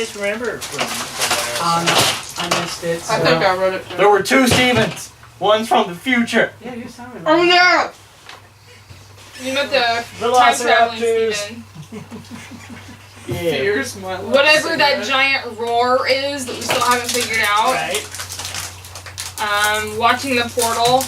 guys remember from I missed it. So. I think I wrote it too. There were two Stevens. One's from the future. Yeah, you was telling me about Oh yeah! You met the time traveling Steven. Yeah. Here's my Whatever that giant roar is that we still haven't figured out. Right. Watching the portal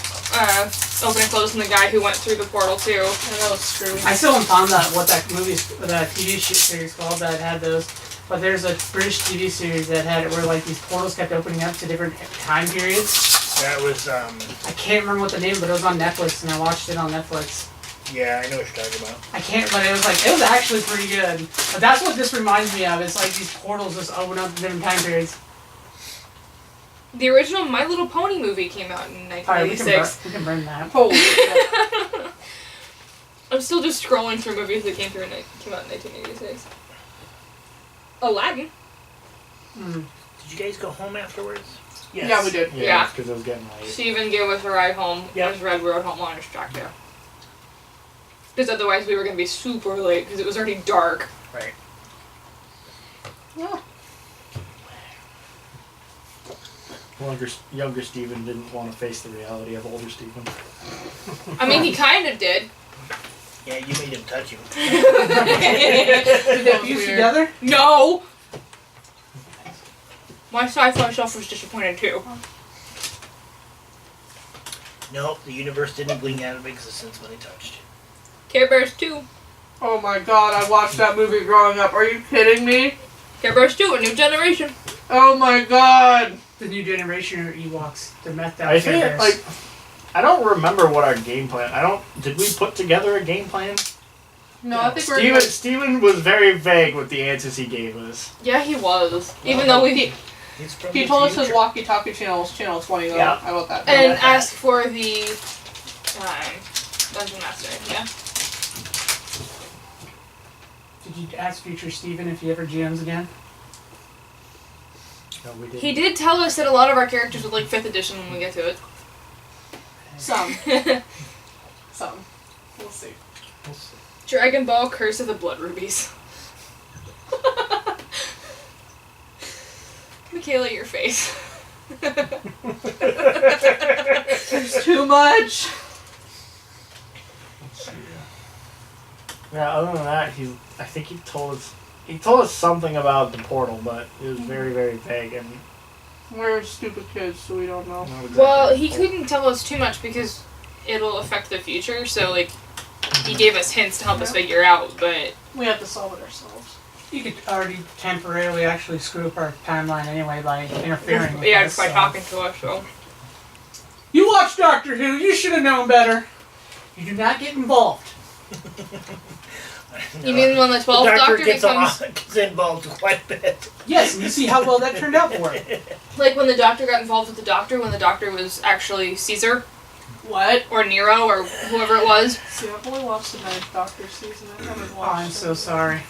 open and close, and the guy who went through the portal too. I know it's screwy. I still haven't found out what that TV series called that had those. But there's a British TV series that had it where like these portals kept opening up to different time periods. That was I can't remember what the name, but it was on Netflix, and I watched it on Netflix. yeah, I know what you're talking about. I can't, but it was actually pretty good. But that's what this reminds me of. It's like these portals just open up to different time periods. The original My Little Pony movie came out in Alright, 1986. we can burn that. Holy shit. I'm still just scrolling through movies that came out in 1986. Aladdin. Did you guys go home afterwards? Yes. Yeah, we did. Yeah. Because it was getting late. She even gave us a ride home. Yep. As Red rode home on his tractor. Because otherwise we were going to be super late because it was already dark. Right. Yeah. Younger Stephen didn't want to face the reality of older Stephen. I mean, he kind of did. Yeah, you made him touch you. Did they fuse together? No! My sci-fi self was disappointed too. No, the universe didn't blink out of existence when he touched. Care Bears 2. Oh my god, I watched that movie growing up. Are you kidding me? Care Bears 2, A New Generation. Oh my god! The new generation or Ewoks, the methed out I think Bears. like I don't remember what our game plan. Did we put together a game plan? No, I think we're Steven was very vague with the answers he gave us. Yeah, he was. Even though we... He told us his walkie-talkie channel was channel 20 though. Yeah. I wrote that. And asked for the... Dungeon Master, yeah? Did you ask future Steven if he ever GMs again? No, we didn't. He did tell us that a lot of our characters would like 5th edition when we get to it. Some. Some. We'll see. Dragon Ball Curse of the Blood Rubies. Michaela, your face. There's too much! Yeah, other than that, I think he told us something about the portal, but it was very, very vague and We're stupid kids, so we don't know. not exactly Well, he portal. couldn't tell us too much because it'll affect the future, so like he gave us hints to help us figure out, but We have to solve it ourselves. You could already temporarily actually screw up our timeline anyway by interfering with yeah, us, just by so. talking to us, so. You watch Doctor Who, you should have known better. You do not get involved. You mean when the 12th The Doctor gets becomes... involved quite a bit. Yes, and you see how well that turned out for him. Like when the Doctor got involved with the Doctor, when the Doctor was actually Caesar, What? or Nero, or whoever it was. See, I've only watched the 9th Doctor season. I haven't Oh, watched I'm it. so sorry.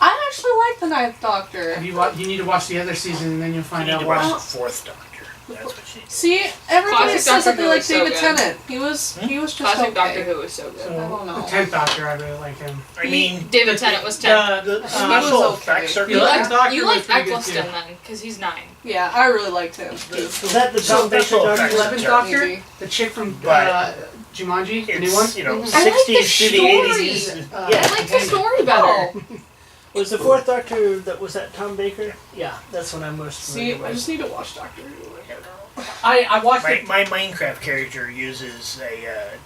I actually like the 9th Doctor. Have you need to watch the other season and then you'll You find need out to why. watch the 4th Doctor. That's what you need. See, everybody Classic says Doctor that they Who like is so David good. Tennant. He was just Classic okay. Doctor Who was so good. So, I don't know. The 10th Doctor, I really like him. I mean, David Tennant was 10. the He special was okay. effects are You You like- good. Doctor you was like pretty good, Eccleston too. then, because he's 9. Yeah, I really liked him. Was that the So special Doctor effects? 11th are- Doctor, maybe. the chick from But Jumanji, the new one. It's, you know, I like the 60s to the 80s. story. Yeah. I like the story better. Was the 4th Doctor was that Tom Baker? Yeah, that's what I'm most See, familiar I with. just need to watch Doctor Who. I watched it. My Minecraft character uses a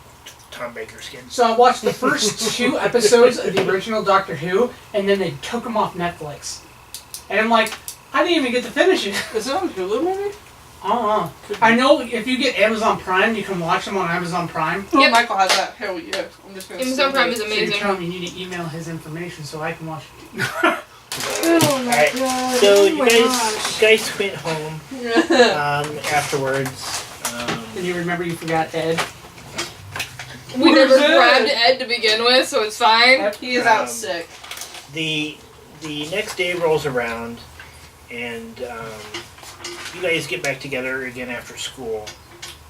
Tom Baker skin. So I watched the first 2 episodes of the original Doctor Who, and then they took them off Netflix. And I'm like, I didn't even get to finish it. Is it on Hulu maybe? I know if you get Amazon Prime, you can watch them on Amazon Prime. Oh, Yep. Michael has that. Hell yeah. I'm just gonna Amazon steal Prime it. is So you're amazing. telling me you need to email his information so I can watch it. Oh my Alright, god. so oh you my guys went home gosh. afterwards. And you remember you forgot Ed. We never Where's Ed? grabbed Ed to begin with, so it's fine. He is out sick. The next day rolls around, and you guys get back together again after school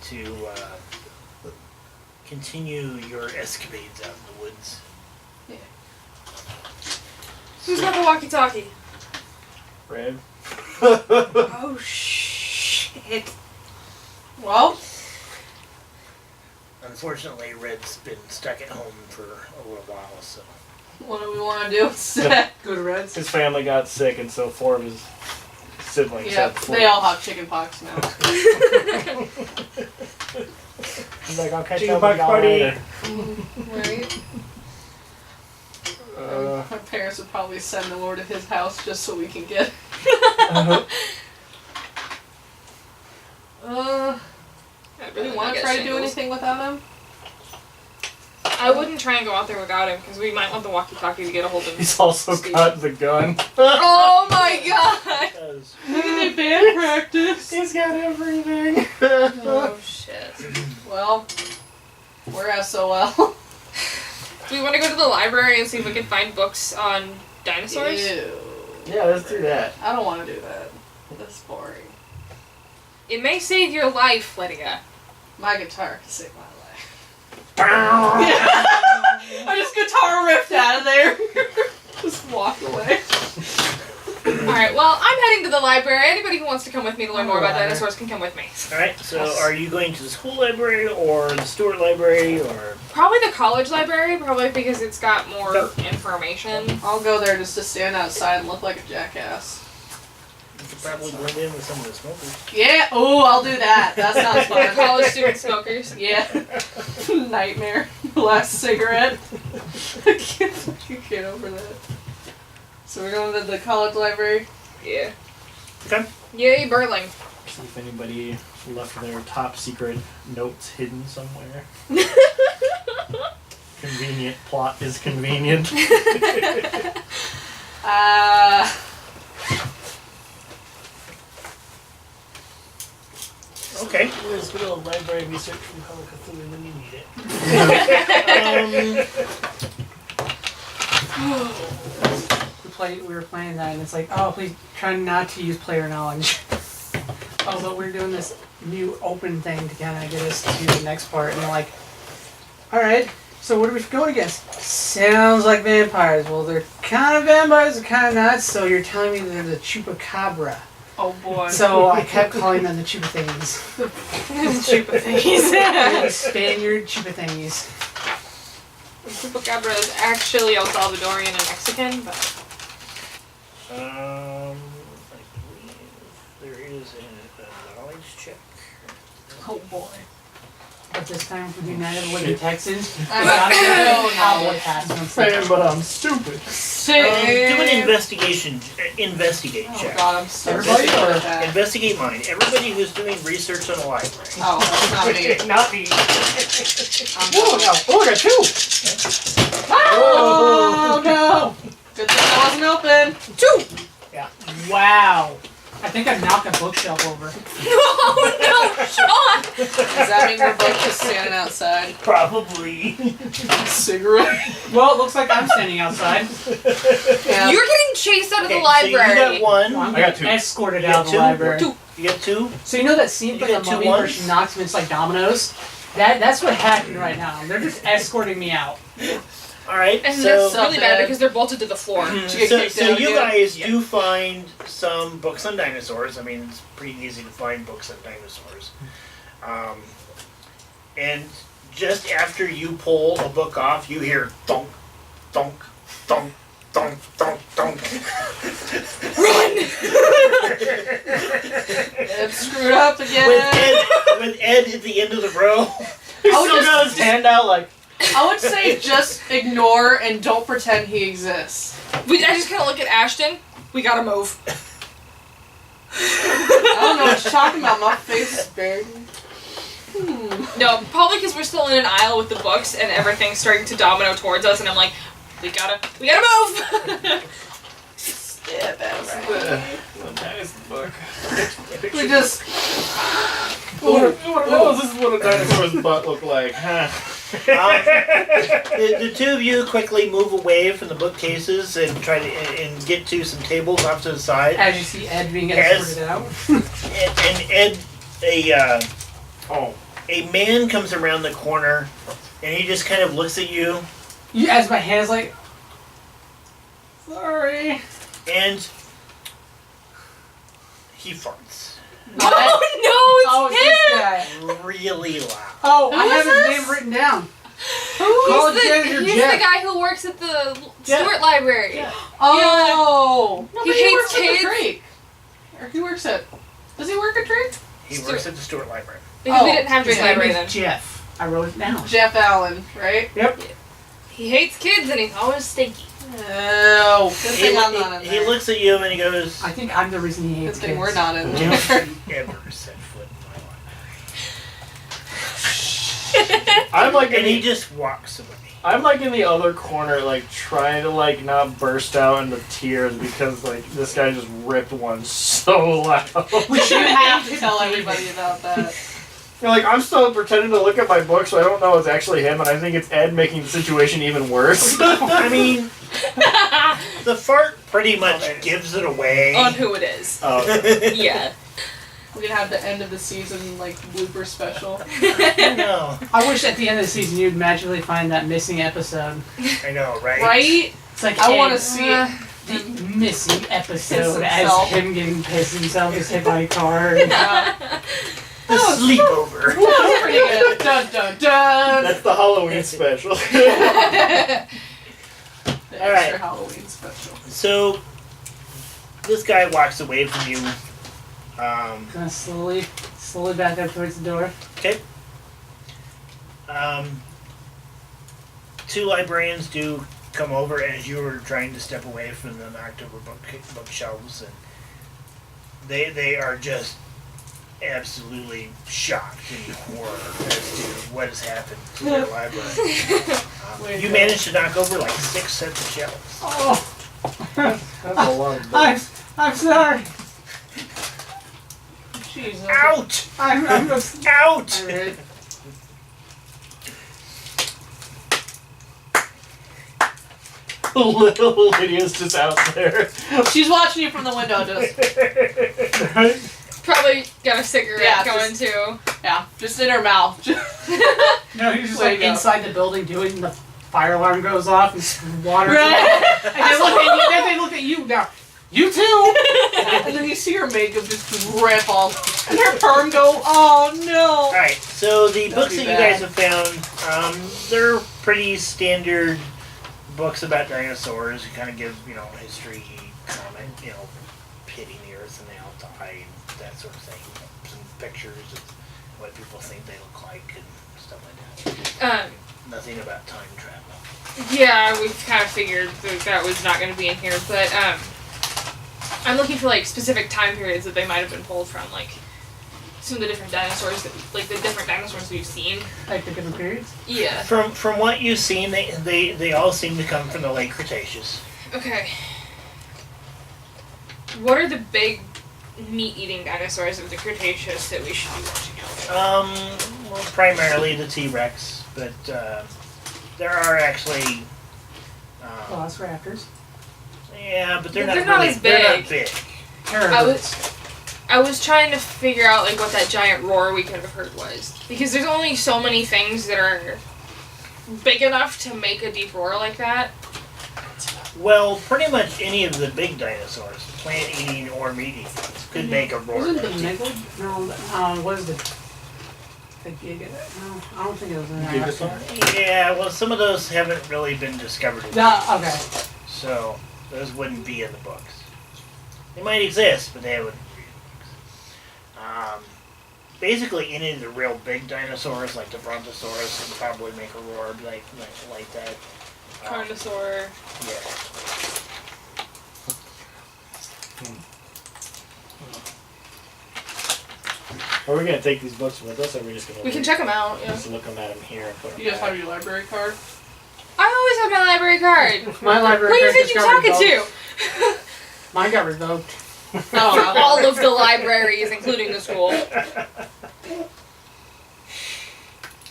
to continue your escapades out in the woods. Who's got the walkie-talkie? Red. Oh shit. Well, Unfortunately, Red's been stuck at home for a little while, so. what do we want to do instead? Go to Reds. His family got sick, and so 4 of his siblings Yeah, had flu. they all have chicken pox now. He's like, I'll catch Chicken up with pox y'all party. later. Right. My parents would probably send them over to his house just so we can get. I Really want to try to do anything without him? I wouldn't try and go out there without him because we might want the walkie-talkie to get a hold of him. He's also got the gun. Oh my god! Does. Look at the band practice. He's got everything. Oh shit. Well, we're SOL. Do we want to go to the library and see if we can find books on dinosaurs? Ew. Yeah, let's do that. I don't want to do that. That's boring. It may save your life, Lydia. My guitar can save my life. I just guitar ripped out of there. Just walked away. Alright, well, I'm heading to the library. Anybody who wants to come with me to learn more about Alright. dinosaurs can come with me. Alright, so are you going to the school library or the Stewart library or. Probably the college library, probably because it's got more Go. information. I'll go there just to stand outside and look like a jackass. You could probably blend in with some of the smokers. Yeah. Oh, I'll do that. That sounds The fun. college student smokers. Yeah. Nightmare. Last cigarette. I can't get over that. So we're going to the college library. Yeah. Okay. Yay, Burling. See if anybody left their top secret notes hidden somewhere. Convenient plot is convenient. Okay. There's good old library research from Call of Cthulhu when you need it. We were playing that, and it's like, oh, please try not to use player knowledge. Oh, but we're doing this new open thing to kind of get us to the next part, and they're like, all right, so what are we going against? Sounds like vampires. Well, they're kind of vampires, they're kind of not. So you're telling me they're the chupacabra. Oh boy. So I kept calling them the chupa thingies. Chupa thingies. The Spaniard chupa thingies. Chupacabra is actually El Salvadorian and Mexican, but I believe there is a knowledge check. Oh boy. But this time for the United Living Texans, I gotta don't get know a cowboy knowledge. hat on Man, but I'm stupid. Do an investigate Oh check. god, I'm so Everybody stupid or- at that. Investigate mine. Everybody who's doing research on the library. Oh, that's not me. Not me. Oh no! Oh, I got two! Oh no! Good thing I wasn't open. Wow! I think I knocked a bookshelf over. oh no, Sean! Does that mean we're both just standing outside? Probably. Cigarette? Well, it looks like I'm standing outside. Yeah. You're getting chased out of the So you library. got one. I'm I got two. escorted You out got of the two? library. Two. You got two? So you know that scene You from got the two mummy where ones? she knocks him into like dominoes? That's what happened right now. They're just escorting me out. Alright, And so. that's really bad bad. because they're bolted to the floor. Did you get So, kicked so out you again? guys Yeah. do find some books on dinosaurs. I mean, it's pretty easy to find books on dinosaurs. And just after you pull a book off, you hear thunk, thunk, thunk, thunk, thunk, thunk. It's screwed up again. With Ed at the end of the row. He's I would still just- got his hand out like, I would say just ignore and don't pretend he exists. I just kind of look at Ashton. We gotta move. I don't know what you're talking about. My face is buried. No, probably because we're still in an aisle with the books and everything's starting to domino towards us, and I'm like, we gotta move. Yeah, that's that is the book. We just. This is what a dinosaur's butt looked like, huh? The two of you quickly move away from the bookcases and try to and get to some tables off to the side. As you see Ed being As- escorted out. And Ed, a man comes around the corner, and he just kind of looks at you, As my hand's like, sorry. and He farts Oh Oh, no, it's it's him! this guy. really loud. Oh, I Who have is his this? name written down. He's, the, Janitor he's Jeff. the guy who works at the Jeff. Stuart Library. Yeah. Oh. No, He but hates works at the kids. Drake. Or he works at. Does he work at Drake? He works at the Stuart Library. Because we Oh, didn't have His Drake name Library is then. Jeff. I wrote it down. Jeff Allen, right? Yep. He hates kids and he's always stinky. Oh, good He, thing I'm not in he there. looks at you and he goes, I think I'm the reason he Good hates thing kids. we're not in "Don't there. ever set foot in my life." I'm like in And he the, just walks away. I'm like in the other corner, like trying to like not burst out into tears because like this guy just ripped one so loud. We You should have to tell everybody about that. You're like, I'm still pretending to look at my book, so I don't know it's actually him, and I think it's Ed making the situation even worse. I mean, the fart pretty much gives it away. On who it is. Oh, Yeah. We're gonna have the end of the season like blooper special. I know. I wish at the end of the season you'd magically find that missing episode. I know, right? Right? It's like I want to Ed, see it. the missing episode as himself. him getting pissed himself, gets hit by a car. The sleepover. That was pretty good. Dun dun dun. that's the Halloween special. The All right. extra Halloween special. So, this guy walks away from you. Gonna slowly back up towards the door. Okay. Two librarians do come over as you are trying to step away from the knocked over bookshelves, and they are just absolutely shocked and horror as to what has happened to their library. You managed to knock over like 6 sets of shelves. Oh, That's a lot of books. I'm sorry. Jesus. Out! I'm just. Out! Alright. Little Lydia's just out there. She's watching you from the window, just Probably got a cigarette Yeah, going too. yeah, just in her mouth. No, he's just Way like to go. inside the building doing the fire alarm goes off and water. Right. And they look at you. Then they look at you now. You too. And then you see her makeup just rip off, and her perm go. Oh no! Alright, so the That'd books be that you bad. guys have found, they're pretty standard books about dinosaurs. You kind of give, history, comment, pitting the earth and they all die, and that sort of thing. Some pictures of what people think they look like and stuff like that. Nothing about time travel. Yeah, we kind of figured that was not going to be in here, but I'm looking for like specific time periods that they might have been pulled from, like some of the different dinosaurs that, like the different dinosaurs we've seen. Like the different periods. Yeah. From what you've seen, they all seem to come from the late Cretaceous. Okay. What are the big meat-eating dinosaurs of the Cretaceous that we should be watching out for? Well, primarily the T-Rex, but there are actually. Velociraptors. Yeah, but they're But not they're not really, as They're not big. big. Terrorists. I was trying to figure out like what that giant roar we could have heard was, because there's only so many things that are big enough to make a deep roar like that. Well, pretty much any of the big dinosaurs, plant-eating or meat-eating, could make a roar. Wasn't the that deep. Megalod? No, what is the Giga? No, I don't think it was in there. Gigasaur? Yeah, well, some of those haven't really been discovered yet, No, okay. so those wouldn't be in the books. They might exist, but they wouldn't be in the books. Basically, any of the real big dinosaurs, like the Brontosaurus, can probably make a roar like that. Carnosaur. Yeah. Are we gonna take these books with us, or are we just gonna? We can check them out. Yeah. Just look them at them here and put them. You guys have your library card? I always have my library card. My library. Who do you card think you're just got talking revoked. to? Mine got revoked. Oh, All of the libraries, including the school. way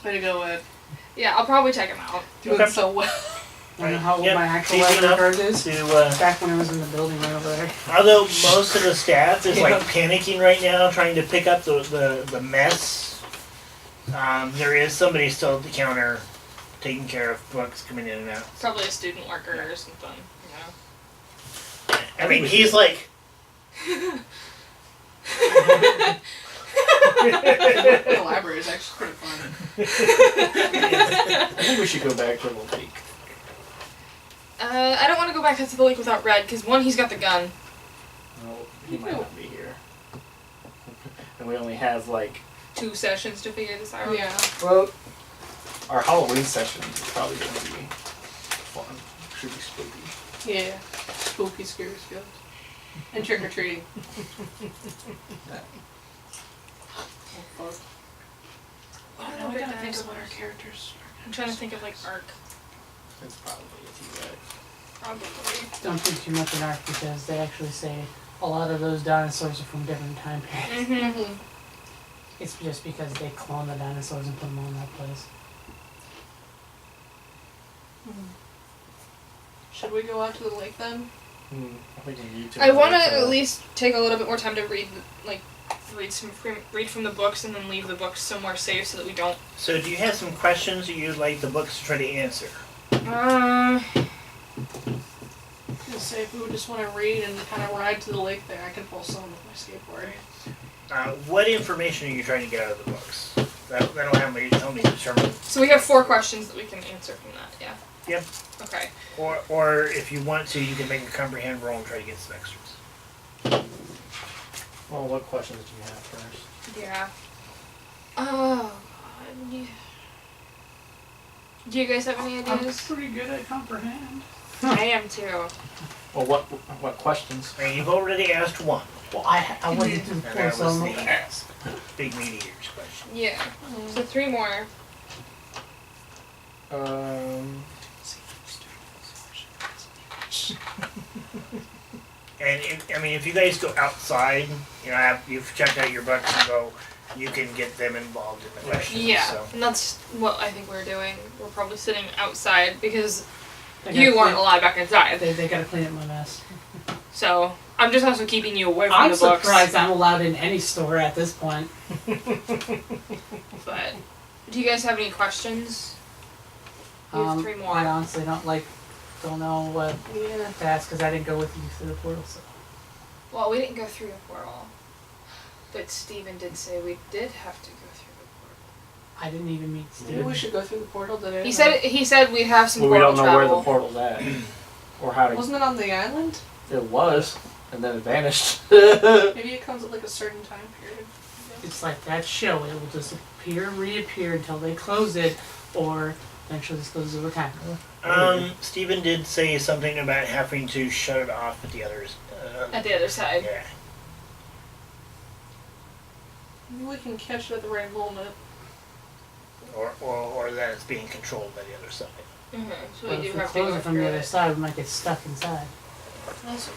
to go, Ed. Yeah, I'll probably check them out. Doing Okay. so well. I don't know how old Yep, my actual easy library enough card is. to, Back when I was in the building right over there. although most of the staff is like Yeah. panicking right now, trying to pick up the mess. There is somebody still at the counter, taking care of books coming in and out. Probably a student worker or something. I mean, he's like, The library is actually pretty fun. I think we should go back to the lake. I don't want to go back to the lake without Red, because one, he's got the gun. No, he might not be here. And we only have like 2 sessions to figure this out. Yeah. well, our Halloween session is probably gonna be fun. Should be spooky. Yeah. Spooky, scary skills. And trick or treating. What Now other we gotta think of dinosaurs? what our characters. I'm trying to think of like Ark. It's probably a T-Rex. Probably. Don't think too much in Ark because they actually say a lot of those dinosaurs are from different time periods. Mm-hmm. It's just because they clone the dinosaurs and put them all in that place. Should we go out to the lake then? I think you need to. I want to at least take a little bit more time to read, read from the books and then leave the books somewhere safe so that we don't. So do you have some questions that you'd like the books to try to answer? I was gonna say if we would just want to read and kind of ride to the lake there, I can pull someone with my skateboard. What information are you trying to get out of the books? That'll help me determine. So we have 4 questions that we can answer from that. Yeah. Yep. Okay. Or if you want to, you can make a comprehend roll and try to get some extras. Well, what questions do you have first? Yeah. Oh God. Yeah. Do you guys have any I'm ideas? pretty good at comprehend. I am too. Well, what questions? I mean, you've already asked one, Well, I wasn't too and close, that so was I'm the not- big meteors question. Yeah. So 3 more. And if you guys go outside, you've checked out your books and go, you can get them involved in the questions. Yeah. So. And that's what I think we're doing. We're probably sitting outside because They you gotta weren't clean- allowed back inside. They gotta clean up my mess. So I'm just also keeping you away from I'm the books. surprised I'm allowed in any store at this point. But do you guys have any questions? You have 3 more. I honestly don't know what to ask because I didn't go with you through the portal. So. Well, we didn't go through the portal, but Steven did say we did have to go through the portal. I didn't even meet Maybe Steve. we should go through the portal today. He said we'd have some Well, we portal don't know where travel. the portal's at, or how to. Wasn't it on the island? It was, and then it vanished. Maybe it comes at like a certain time period. It's like that show. It will disappear and reappear until they close it, or eventually this closes over time. Stephen did say something about having to shut it off at the others. At the other side. Yeah. Maybe we can catch it at the right moment. Or that it's being controlled by the other side. Mm-hmm. So But we do if we have to close go it from through the other it. side, we might get stuck inside. That's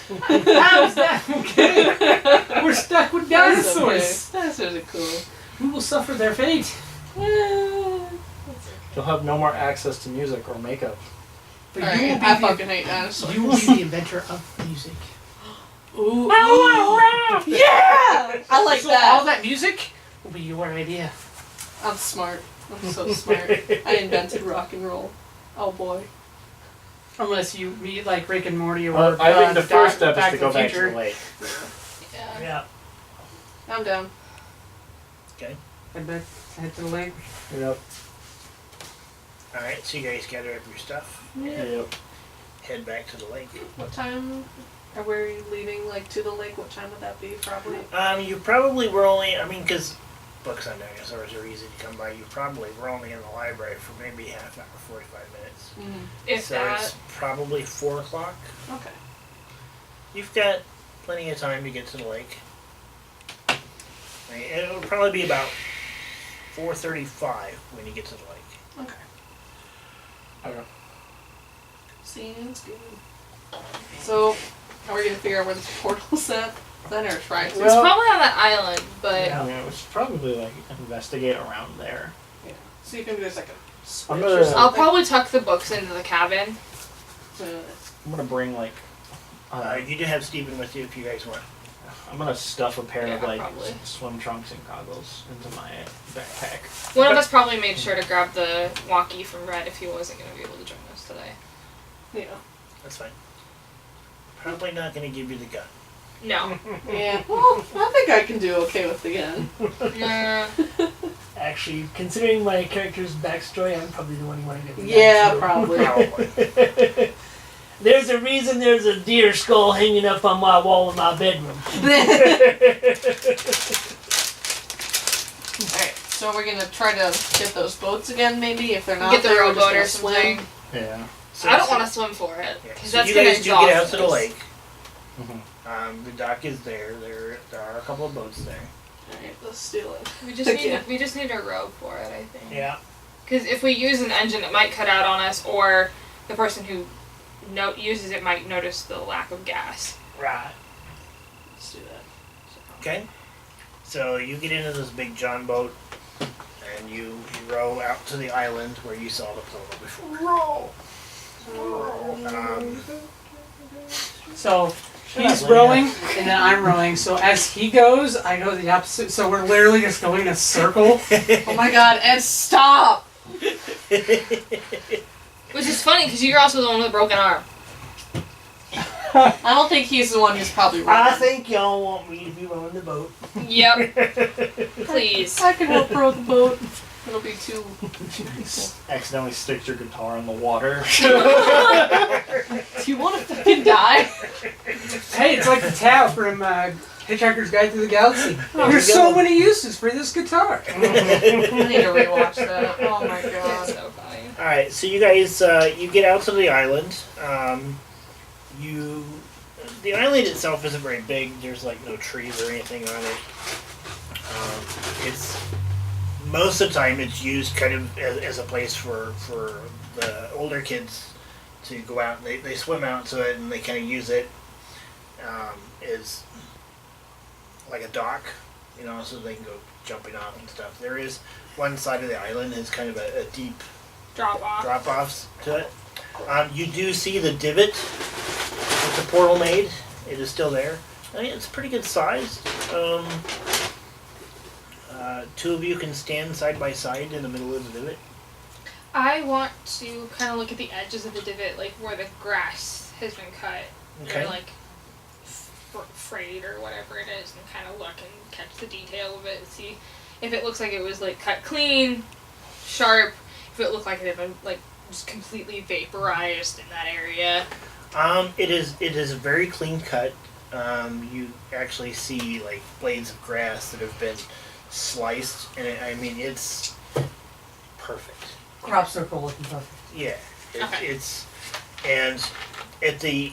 How's that okay? We're stuck with dinosaurs. Dinosaurs are cool. We will suffer their fate. You'll have no more access to music or makeup. But Alright, you will be I the, fucking hate dinosaurs. you will be the inventor of music. Ooh, Oh, yeah! I like so that. all that music will be your idea. I'm smart. I'm so smart. I invented rock and roll. Oh boy. Unless you meet like Rick and Morty or Well, I think the first step is Back to go back to Future. the lake. Yeah. Yeah. I'm down. Okay. Head back, head to the lake. Yep. Alright, so you guys gather up your stuff, Yep. head back to the lake. What time are we leaving, like, to the lake? What time would that be, probably? You probably were only, because books on dinosaurs are easy to come by, you probably were only in the library for maybe half an hour, 45 minutes. if So that. it's probably 4 o'clock. Okay. You've got plenty of time to get to the lake. It'll probably be about 4:35 when you get to the lake. Okay. Okay. Seems good. So, are we gonna figure out where this portal's at? Then or try to? It's Well- probably on that island, but Yeah, we should probably investigate around there. Yeah. See if maybe there's like a switch I'm or gonna- something. I'll probably tuck the books into the cabin. I'm gonna bring You do have Steven with you if you guys want. I'm gonna stuff a pair of Yeah, probably. swim trunks and goggles into my backpack. One of us probably made sure to grab the walkie from Red if he wasn't going to be able to join us today. Yeah. That's fine. Probably not going to give you the gun. No. Yeah. Well, I think I can do okay with the end. Nah. Actually, considering my character's backstory, I'm probably the one you want to get. Yeah, to. probably. Probably. There's a reason there's a deer skull hanging up on my wall in my bedroom. Alright, so we're gonna try to get those boats again, maybe? If they're not Get the there, we're rowboat just or gonna something. swim. Yeah. So, I don't want to swim for it. Yeah. 'Cause So that's you gonna guys do get out exhaust to the us. lake. Mhm. The dock is there. There are a couple of boats there. Alright, let's do it. We just need a row for it, I think. Yeah. Because if we use an engine, it might cut out on us, or the person who uses it might notice the lack of gas. Right. Let's do that. Okay. So you get into this big John boat, and you row out to the island where you saw the portal before. So he's up, Leia. rowing, and then I'm rowing. So as he goes, I go the opposite. So we're literally just going in a circle. Oh my god, Ed, stop! Which is funny, because you're also the one with a broken arm. I don't think he's the one who's probably I right. think y'all want me to be rowing the boat. Yep. Please. I can help row the boat. It'll be too... Accidentally sticked your guitar in the water. Do you want to fucking die? Hey, it's like the tab from Hitchhiker's Guide to the Galaxy. Oh, There's so many uses for this guitar. I need to rewatch that. Oh my It's god. so funny. All right. So you guys, you get out to the island. The island itself isn't very big. There's like no trees or anything on it. It's most of the time it's used kind of as a place for the older kids to go out. And they swim out to it and they kind of use it as like a dock, so they can go jumping off and stuff. There is one side of the island is kind of a deep Drop off. drop-offs to it. You do see the divot that the portal made. It is still there. I mean, it's pretty good size. Two of you can stand side by side in the middle of the divot. I want to kind of look at the edges of the divot, like where the grass has been cut. Okay. Or like frayed or whatever it is, and kind of look and catch the detail of it. See if it looks like it was like cut clean, sharp. If it looked like it had been like just completely vaporized in that area. It is a very clean cut. You actually see like blades of grass that have been sliced, and it's perfect. Crop circle looking perfect. Yeah, Okay. and at the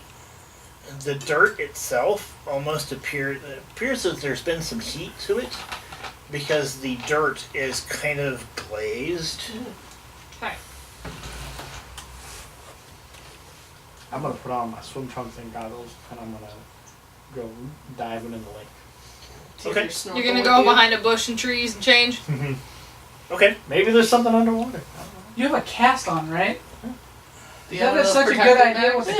dirt itself almost appears that there's been some heat to it because the dirt is kind of glazed. Okay. I'm gonna put on my swim trunks and goggles, and I'm gonna go diving in the lake. Take Okay. your snorkel You're gonna with go you. behind a bush and trees and change. Okay. Maybe there's something underwater. You have a cast on, right? Do you That have is a such a good protective idea bag? with the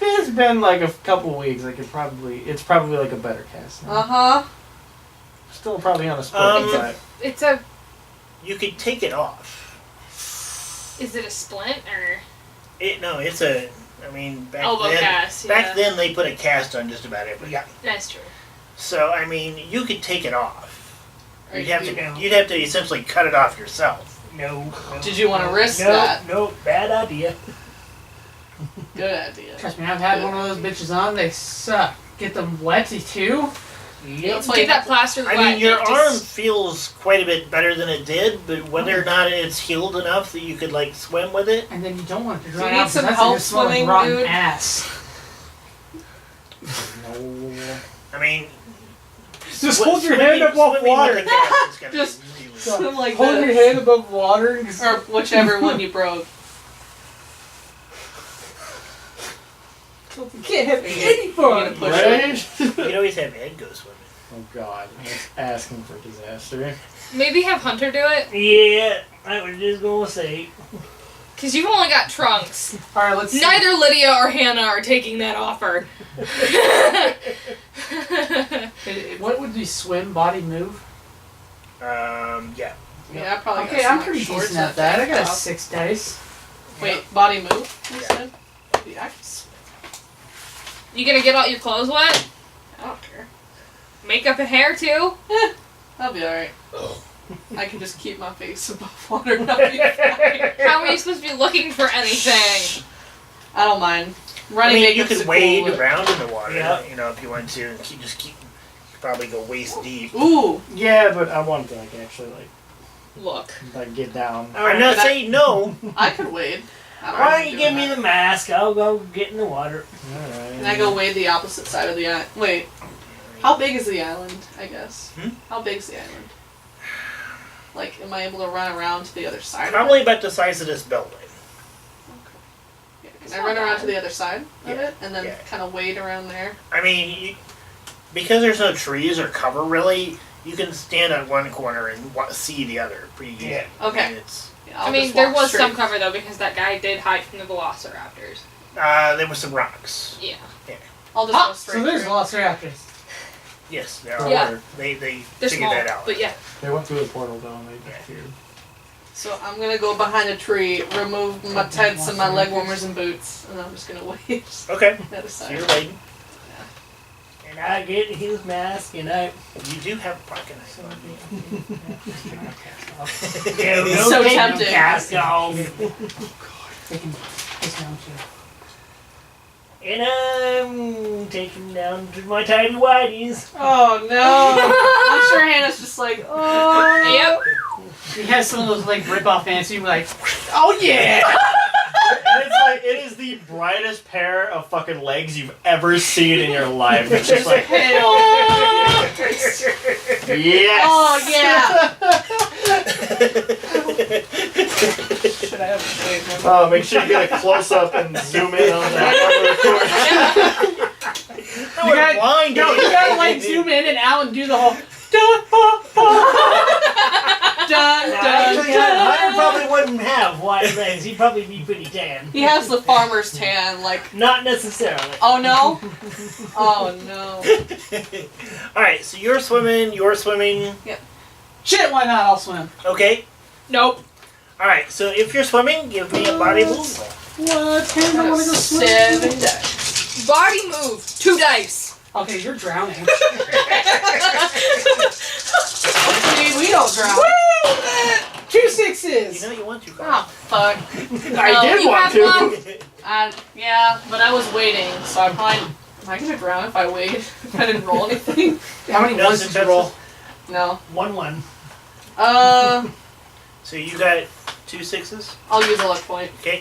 It's been like a couple weeks. It's probably like a better cast. Uh-huh. Still probably on a spot, but It's a. You could take it off. Is it a splint or It's a. I mean, back elbow then. cast? Yeah. Back then, they put a cast on just about everything. That's true. So I mean, you could take it off. Or You'd have you- to essentially cut it off yourself. No. Did you want to risk no, that? No, bad idea. Good idea. Trust me, I've had one of those bitches on. They suck. Get them wetty too. Yep. Get that plaster. I mean, your arm feels quite a bit better than it did, but whether or not it's healed enough that you could like swim with it, And then you don't want it to Do dry you need out. 'cause some that's help gonna smell like swimming, rotten dude? ass. no. I mean, Just hold your hand above swimming with water. the cast is gonna be Just- really- Swim like Hold your this. hand above water. And just, Or whichever one you broke. you can't have any You fun. need to push Right? You could always have Ed go swimming. Oh God, that's asking for disaster. Maybe have Hunter do it, Yeah, I was just gonna say. because you've only got trunks. All right, let's see. Neither Lydia or Hannah are taking that offer. What would the swim body move? Yeah. Yeah, I probably Okay, got I'm some pretty shorts decent at and that. I tank got a top. 6 dice. Wait, body move? You Yeah. said? Yeah, I can swim. You gonna get all your clothes wet? I don't care. Makeup and hair too? I'll be alright. I can just keep my face above water and I'll be fine. How are you supposed to be looking for anything? I don't mind. I Running mean, you makeup's could a wade cool look. around in the water, Yeah. you know, if you want to, and just keep, probably go waist deep. Ooh, Yeah, but I want to like actually Look. like get down. I'm not saying no. I could wade. I don't Why mind don't you doing give me that. the mask? I'll go get in the water. Alright. And I go wade the opposite side of the island. Wait, how big is the island, I guess? How big's the island? Like, am I able to run around to the other side? Probably about the size of this building. Yeah, It's can I not run around bad. to the other side of Yeah, it? And then yeah. kind of wade around there? I mean, because there's no trees or cover really, you can stand at one corner and see the other pretty easy. Yeah. Okay. I mean, it's, Yeah, I'll I mean, just there walk was some straight. cover though because that guy did hide from the velociraptors. there were some rocks. Yeah. I'll just Ah, go so straight there's through. velociraptors. Yes, there are. Yeah. They They're figured small, that out. but yeah. They went through the portal though and they disappeared. So I'm gonna go behind a tree, remove my tents and my leg warmers and boots, and I'm just gonna wait Okay, the other so side. you're waiting. And I get his mask, and I. You do have a pocket knife on you. Yeah, It's don't so take tempting. your mask off. They can dismount you. And I'm taking down to my tiny whities. Oh no! I'm sure Hannah's just like, oh. Yep. He has some of those like rip-off pants. You like, oh yeah. And it's like it is the brightest pair of fucking legs you've ever seen in your life. It's just like Hell. yes. Oh yeah. Should I have wait, hold on. Oh, make sure you get a close up and zoom in on that. You gotta, blind. no, you gotta like zoom in and out and do the whole. Dun, Now, dun, actually, dun. Hunter probably wouldn't have white legs. He'd probably be pretty tan. He has the farmer's tan, like, Not necessarily. oh no? Oh no. All right, so you're swimming. Shit, why not? I'll swim. Okay. Nope. All right, so if you're swimming, give me a body move. What? Hey, I wanna go swim. 7 dice. Body move. 2 dice. Okay, you're drowning. See, we don't drown. 2 You 6s. know you want to. Oh, fuck. I did you want have to. Yeah, but I was waiting, so I probably. Am I gonna drown if I wait? If I didn't roll anything? How many No ones did you roll? No. 1-1. So you got 2 6s. I'll use a luck point. Okay.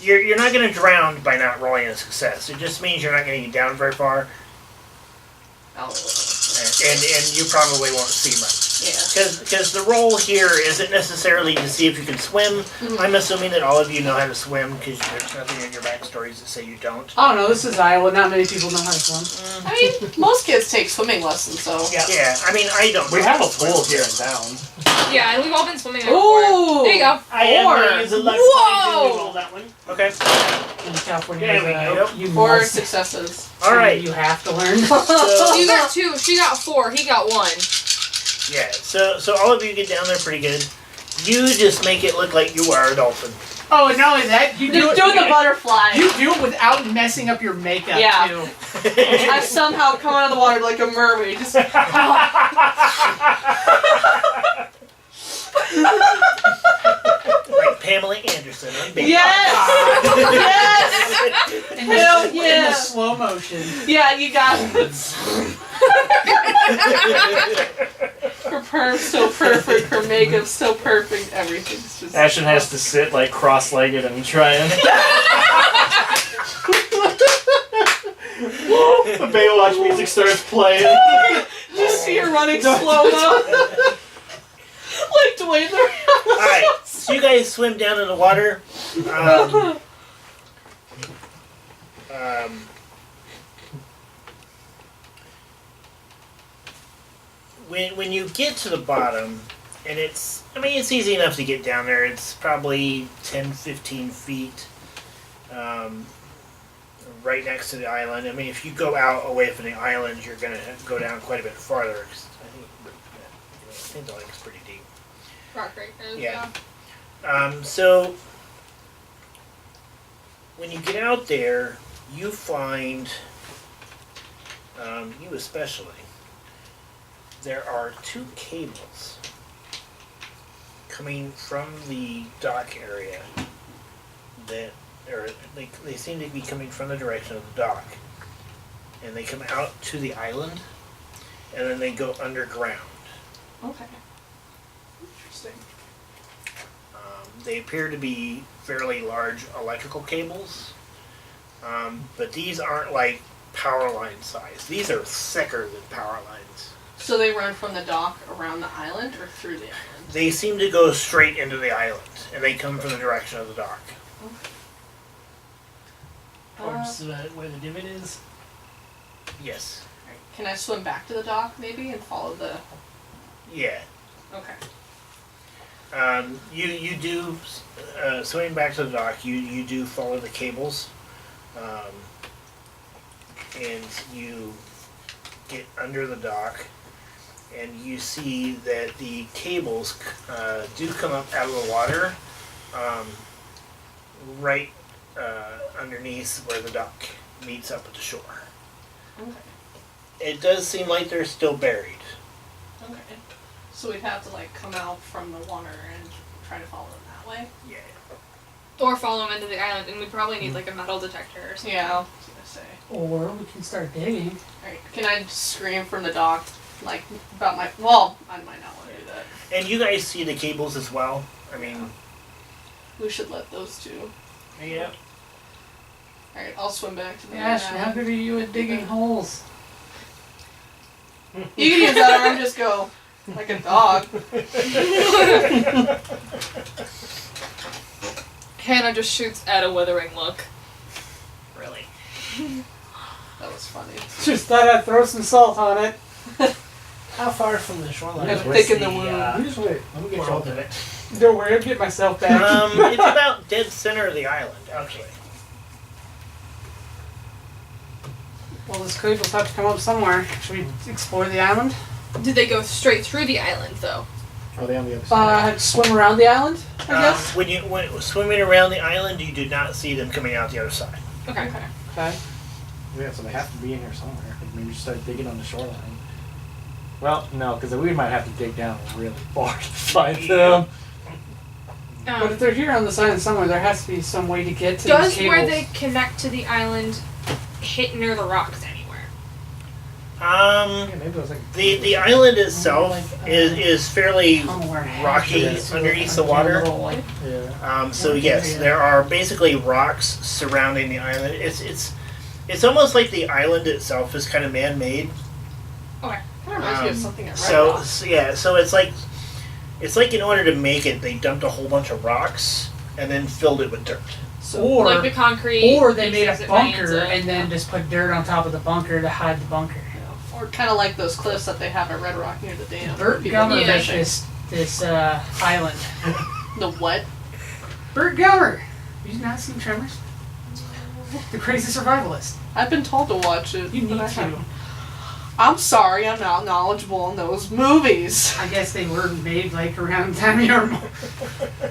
You're not going to drown by not rolling a success. It just means you're not going to get down very far, and you probably won't see much. Yeah. Because the role here isn't necessarily to see if you can swim. I'm assuming that all of you know how to swim because there's nothing in your backstories that say you don't. Oh no, this is Iowa. Not many people know how to swim. I mean, most kids take swimming lessons, so. Yeah. Yeah, I mean I don't. We know have how a to swim. pool here in town. Yeah, and we've all been swimming there Ooh. before. There you go. I am Four. going to use a luck Whoa! point to roll that one. Okay. In California, There we go. You 4 must- successes. All right. You have to learn. So, You got 2. She got 4. He got 1. yeah. So all of you get down there pretty good. You just make it look like you are a dolphin. Oh, and not only that, you do Just it. doing the butterfly. You do it without messing up your makeup Yeah. too. I somehow come out of the water like a mermaid. Just. Like Pamela Anderson on Big Yes! Yes! And Hell in yeah. the slow motion. Yeah, you got it. Her perm's so perfect, her makeup's so perfect, everything's just. Ashton has to sit like cross-legged and try and. The Baywatch music starts playing. Just see her running slow-mo. Like Dwayne The Rock. Alright, so you guys swim down in the water. When you get to the bottom, and it's easy enough to get down there. It's probably 10, 15 feet right next to the island. I mean, if you go out away from the island, you're going to go down quite a bit farther. 'Cause I think the lake is pretty deep. Rock breakers. Yeah. So when you get out there, you find you especially, there are 2 cables coming from the dock area that, or they seem to be coming from the direction of the dock, and they come out to the island, and then they go underground. Okay. Interesting. They appear to be fairly large electrical cables, but these aren't like power line size. These are thicker than power lines. So they run from the dock around the island or through the island? They seem to go straight into the island, and they come from the direction of the dock. Towards where the divot is. Yes. Can I swim back to the dock maybe and follow the? Yeah. Okay. You do swimming back to the dock. You do follow the cables, and you get under the dock, and you see that the cables do come up out of the water, right underneath where the dock meets up with the shore. Okay. It does seem like they're still buried. Okay. So we'd have to like come out from the water and try to follow them that way. Yeah. Or follow them into the island, and we probably need like a metal detector or something. Yeah. I was gonna say. Or we can start digging. Alright. Can I scream from the dock like about my? Well, I might not want to do that. And you guys see the cables as well. I mean, We should let those two. yeah. Alright. I'll swim back to the Ash, how island. good are you at digging holes? You can use that arm. Just go like a dog. Hannah just shoots at a withering look. Really? That was funny. Just thought I'd throw some salt on it. How far from the shoreline? You gotta was thicken the wound. You just wait. Let me get you World all of the it. Don't worry, I'll get myself back. It's about dead center of the island, actually. Well, this cave will have to come up somewhere. Should we explore the island? Did they go straight through the island though? Are they on the other side? Swim around the island, I guess? When swimming around the island, you do not see them coming out the other side. Okay. Okay. Yeah, so they have to be in here somewhere. Maybe just start digging on the shoreline. Well, no, because we might have to dig down really far to find them. But if they're here on this island somewhere, there has to be some way to get to Does these cables. where they connect to the island hit near the rocks anywhere? Yeah, maybe it was like The island itself is fairly rocky Yes. underneath the water. yeah. So yes, there are basically rocks surrounding the island. It's almost like the island itself is kind of man-made. Okay. Kind of reminds me of something at Red So Rock. so it's like in order to make it, they dumped a whole bunch of rocks and then filled it with dirt. Or, like the concrete. or they made pieces a it bunker lands in. and then just put dirt on top of the bunker to hide the bunker. Or kind of like those cliffs that they have at Red Rock near the dam. Bert People Gummer go Yeah. made fishing. this island. The what? Bert Gummer! Have you not seen Tremors? The crazy survivalist. I've been told to watch it. You but need I to. haven't. I'm sorry, I'm not knowledgeable in those movies. I guess they were made like around the time you were born.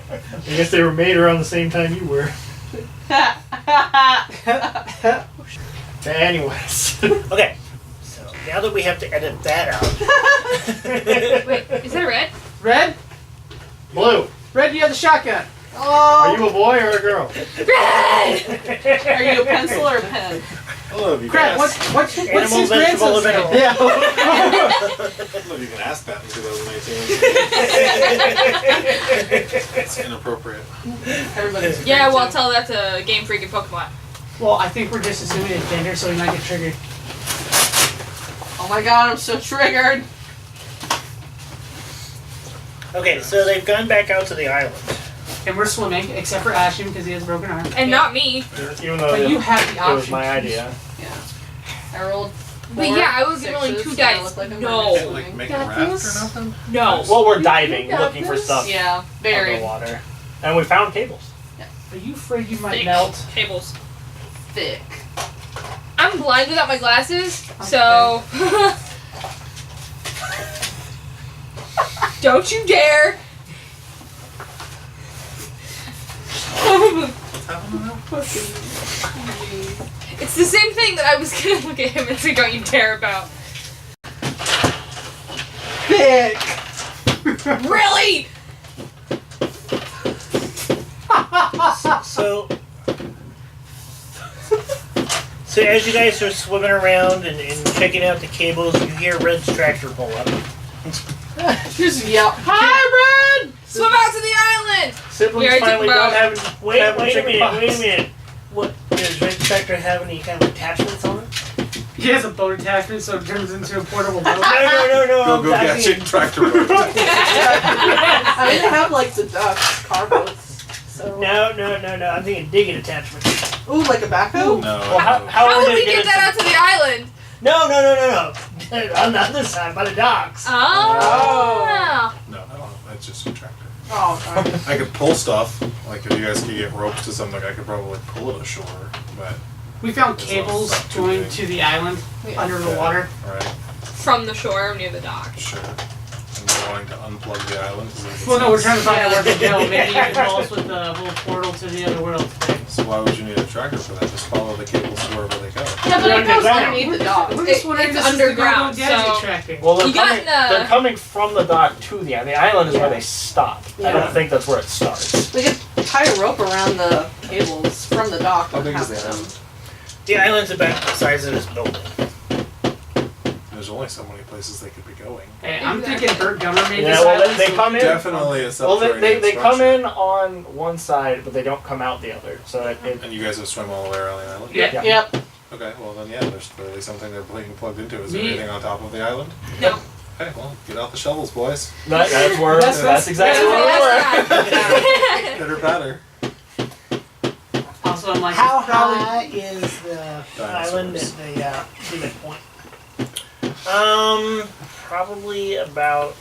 I guess they were made around the same time you were. Anyways. Okay, so now that we have to edit that out, Wait, is that a red? Red? Blue. Red, you have the shotgun. Are you a boy or a girl? Are you a pencil or a pen? Hello, if you Crap, can ask, what's Animal, his vegetable, grandson's or name? Yeah. hello, if you can ask that in 2019. It's inappropriate. Everybody's Yeah, afraid well, to. tell that to Game Freak and Pokemon. Well, I think we're just assuming it's gender, so we might get triggered. Oh my god, I'm so triggered. okay, so they've gone back out to the island. And we're swimming, except for Ashton because he has a broken arm. And not me. Even though But you have the it option. was my idea. Yeah. I rolled. But four yeah, I was rolling sixes, 2 so I dice. look like I'm No. really Can't, like, swimming. make a Got raft this? or nothing? No. Well, we're diving, got looking for this? stuff Yeah, very underwater. And we found cables. Are you afraid you might Thick melt? Cables. thick. I'm blind without my glasses, so. Don't you dare! What's happening? It's the same thing that I was gonna look at him and say, "Don't you dare!" about. Thick. Really? So as you guys are swimming around and checking out the cables, you hear Red's tractor pull up. Just yell, "Hi, Red!" Swim out to the island. We Siblings already finally took done about- having Wait having a chicken minute, pox. wait a minute. What, does Red Tractor have any kind of attachments on it? He has a boat attachment, so it turns into a portable boat. No. Go I'm get talking- chick tractor boat. I mean, they have like the ducks, car boats. So. No. I'm thinking digging attachment. Ooh, like a backhoe? No. Well, how How are would they we gonna get that out to the island? No. On the other side, by the docks. Oh. No, that's just a tractor. Oh, darn. I could pull stuff. Like if you guys could get ropes to something, I could probably pull it ashore. But We found There's cables not too going big. to the island Yeah. under the water. Right, From the shore near the dock. sure. And you're wanting to unplug the island. 'Cause it Well, no, we're sounds- trying to find out where to go. Maybe you can tell us with the little portal to the other world today. So why would you need a tractor for that? Just follow the cables to wherever they go. Yeah, but it goes Underground. underneath the dock. We're just wondering It's if this underground, is the Go-Go so- Gadget tracking. Well, they're You got coming. the- They're coming from the dock to the island. The island is where they stop. I Yeah. don't think that's where it starts. We could tie a rope around the cables from the dock. How and big is have the them- island? The island's about the size of this building. There's only so many places they could be going. Hey, I'm thinking Bert Gummer made Yeah, this well, island. they so come we in- can- Definitely a Well, subterranean they come structure. in on one side, but they don't come out the other. So it And you guys have swum all the way around the island? Yeah. Yeah. Yep. Okay, well then yeah, there's clearly something they're being plugged into. Is there Me- anything on top of the island? No. Okay, well, get out the shovels, boys. that's where That's- that's exactly That's where we're the at. last Pitter patter. Also, I'm like, How probably high is the island at the limit point? Probably about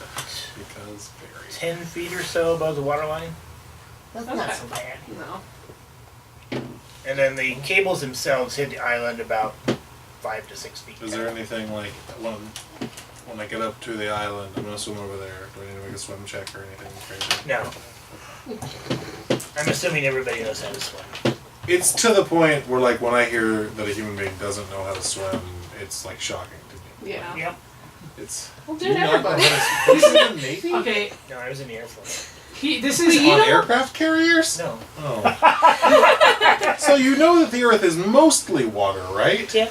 Because very. 10 feet or so above the water line. That's not so bad. No. And then the cables themselves hit the island about 5 to 6 feet. Is there anything like when I get up to the island, I'm gonna swim over there. Do I need to make a swim check or anything crazy? No. I'm assuming everybody knows how to swim. It's to the point where like when I hear that a human being doesn't know how to swim, it's like shocking to me. Yeah. Yep. It's Well, do dude, you not know everybody. how to swim? This is the Navy? okay. No, I was in the Air Force. This is you On know- aircraft carriers? No. Oh. So you know that the Earth is mostly water, right? Yeah.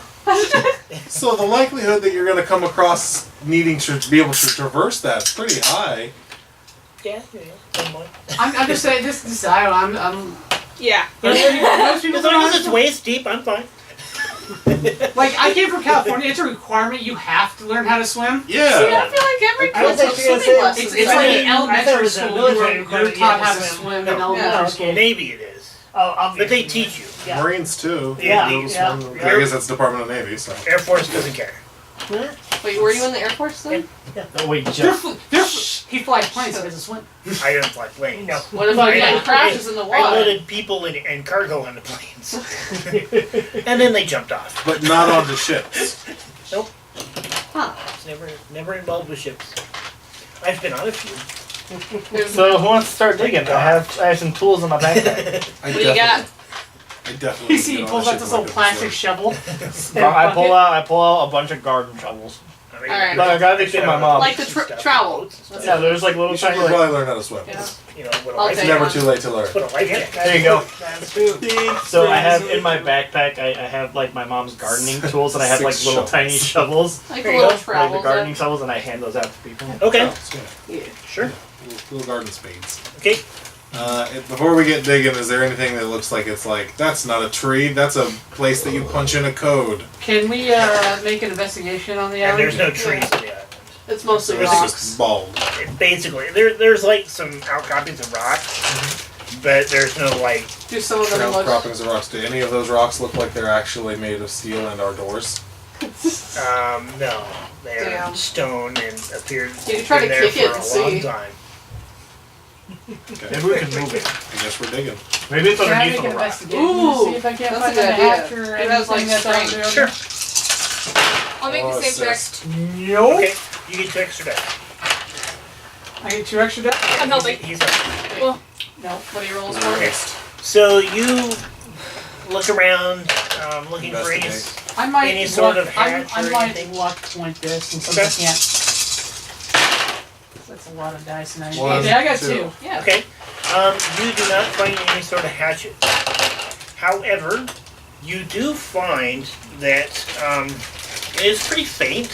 So the likelihood that you're going to come across needing to be able to traverse that's pretty high. Yeah. Somewhat. I'm just saying this is Iowa. I'm Yeah. most people As long as don't it's waist deep, I'm fine. like I came from California. It's a requirement. You have to learn how to swim. Yeah. See, I feel like every I was kid took actually gonna swimming say, lessons. It's I like thought- in I thought it elementary was a school. military You're requirement, taught you how had to to swim swim. in No. elementary No. school. Navy it is. Oh, obviously. But they teach you. Yeah. Marines too. Yeah. Little Yeah. swim- Yeah. I guess that's Department of Navy, so. Air Force doesn't care. Huh? Wait, were you in the Air Force then? Oh wait, They're Jeff. he flies planes. He doesn't swim. I don't fly planes. No. What if Well, a plane yeah. crashes in the I water? loaded people and cargo on the planes. And then they jumped off. But not on the ships. Huh. It's never involved with ships. I've been on a few. So who wants to start digging? I have some tools in my backpack. I What do you got? I definitely. You see, he get on pulls a out ship this and little I plastic swim. shovel. I pull out a bunch of garden shovels. Alright. No, I got these from my mom. Like the trowel. Yeah, there's like little You should tiny. Like, probably learn how to swim. Yeah. You know, what a I'll life It's take never one. too late to learn. Put a life jacket. there you go. That's true. So I have in my backpack, I have like my mom's gardening tools, and I have like 6 little shovels. tiny shovels, Like There the you little go. trowels. like the gardening shovels, and I hand those out to people. Okay, So, Yeah. sure. little garden spades. Okay. Before we get digging, is there anything that looks like it's like, that's not a tree, that's a place that you punch in a code? Can we make an investigation on the And island? there's no trees in the island. It's mostly It's rocks. just bald. Basically, there's like some outcroppings of rock, but there's no like. Do some of them Trail look... croppings of rocks. Do any of those rocks look like they're actually made of steel and are doors? No, they're Damn. stone and appeared You can try been to there kick it for and a see. long time. Okay. Maybe we can move it. I guess we're digging. Maybe it's Can I underneath make an the rock. investigation Ooh, to see if I can't that's find a a good hatch idea. or It has, like, anything that's out string. there? Sure. I'll make the same check. assist. Nope. Okay, you get 2 extra dice. I get 2 extra dice. I'm helping. He's up. No. What do you roll for? Okay. So you look around, looking for any. Investigate. I might Any sort luck, of hatch I or might anything? luck point this, and since Okay. I can't. That's a lot of dice, and I One, yeah, I got two. two. Yeah. Okay. You do not find any sort of hatchet. However, you do find that it is pretty faint.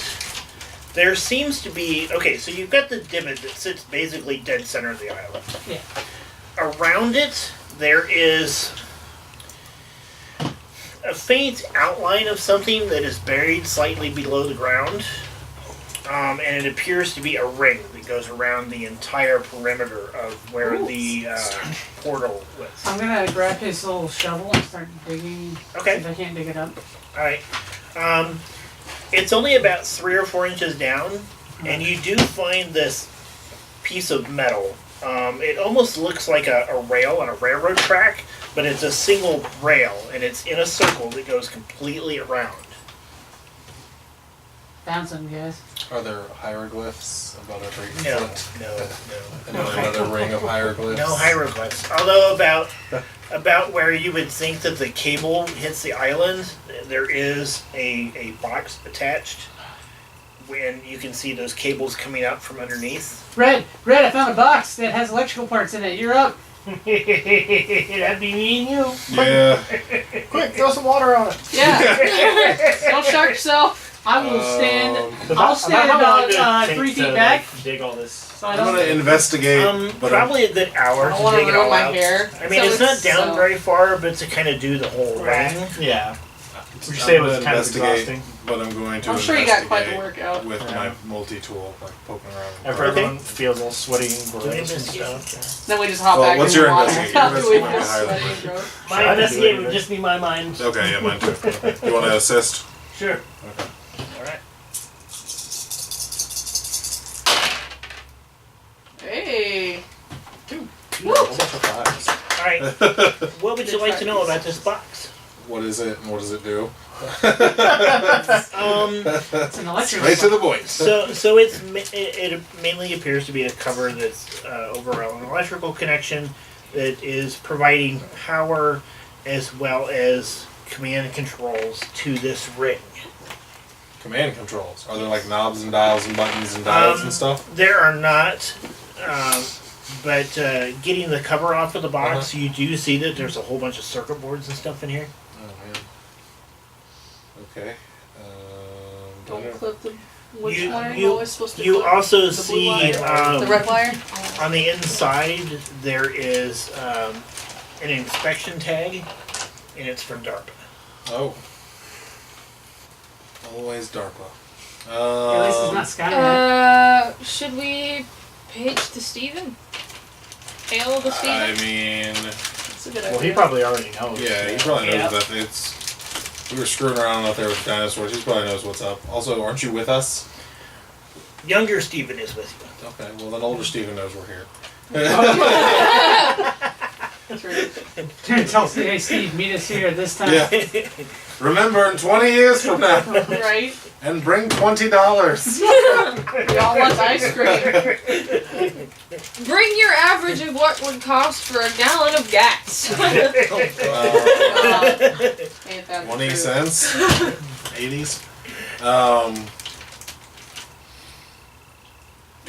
There seems to be so you've got the divot that sits basically dead center of the island. Yeah. Around it, there is a faint outline of something that is buried slightly below the ground. And it appears to be a ring that goes around the entire perimeter of where the portal was. I'm gonna grab his little shovel and start digging. Okay. If I can't dig it up. Alright. It's only about 3 or 4 inches down, and you do find this piece of metal. It almost looks like a rail on a railroad track, but it's a single rail, and it's in a circle that goes completely around. Found some, guys. Are there hieroglyphs about every No, foot? no. And then another ring of hieroglyphs? No hieroglyphs. Although about where you would think that the cable hits the island, there is a box attached. When you can see those cables coming up from underneath. Red, I found a box that has electrical parts in it. You're up. That'd be me and you. Yeah. Quick, throw some water on it. Yeah. Don't shock yourself. I will stand. About I'll stand how long about did it 3 take feet to, back. like, dig all this. So I I'm don't. gonna investigate, but Probably a good hour I don't to want to dig it ruin all my out. hair. I mean, So it's not down so- very far, but to kind of do the whole Right. ring. Yeah. Would you I'm say it gonna was kind of investigate, exhausting? but I'm going to I'm sure you got quite the investigate workout. with Yeah. my multi-tool, like poking around. After Okay. everyone feels all sweaty and Do an gross and investigation. stuff. Then we just hop Well, back what's in your the water. investigation? Your After we investigation might be feel higher than sweaty and mine. gross. My Sure, I can do investigate it. would just be my mind. Okay, yeah, mine too. You want to assist? Sure. Okay. Alright. Hey. Alright. What would you like to know about this box? What is it and what does it do? It's an electrical. Straight to the point. So it mainly appears to be a cover that's over an electrical connection that is providing power as well as command and controls to this ring. Command controls. Are there like knobs and dials and buttons and dials and stuff? There are not, but getting the cover off of the box, you do see that there's a whole bunch of circuit boards and stuff in here. Oh man. Okay. Don't clip the which You- wire you- you're always supposed to You clip. also The blue see wire? The red wire? on the inside there is an inspection tag, and it's from DARPA. Oh. Always DARPA. At least it's not Skynet. Should we page to Steven? Hail to Steven? I mean, That's a good Well, idea. he probably already knows. yeah, he probably knows Yeah. that it's. We were screwing around out there with dinosaurs. He probably knows what's up. Also, aren't you with us? Younger Steven is with you. Okay, well then older Steven knows we're here. That's right. Tell hey Steve, meet us here this time. Yeah. Remember in 20 years from now, Right? and bring $20. We all want ice cream. Bring your average of what would cost for a gallon of gas. Ain't that 20 true. cents? 80s?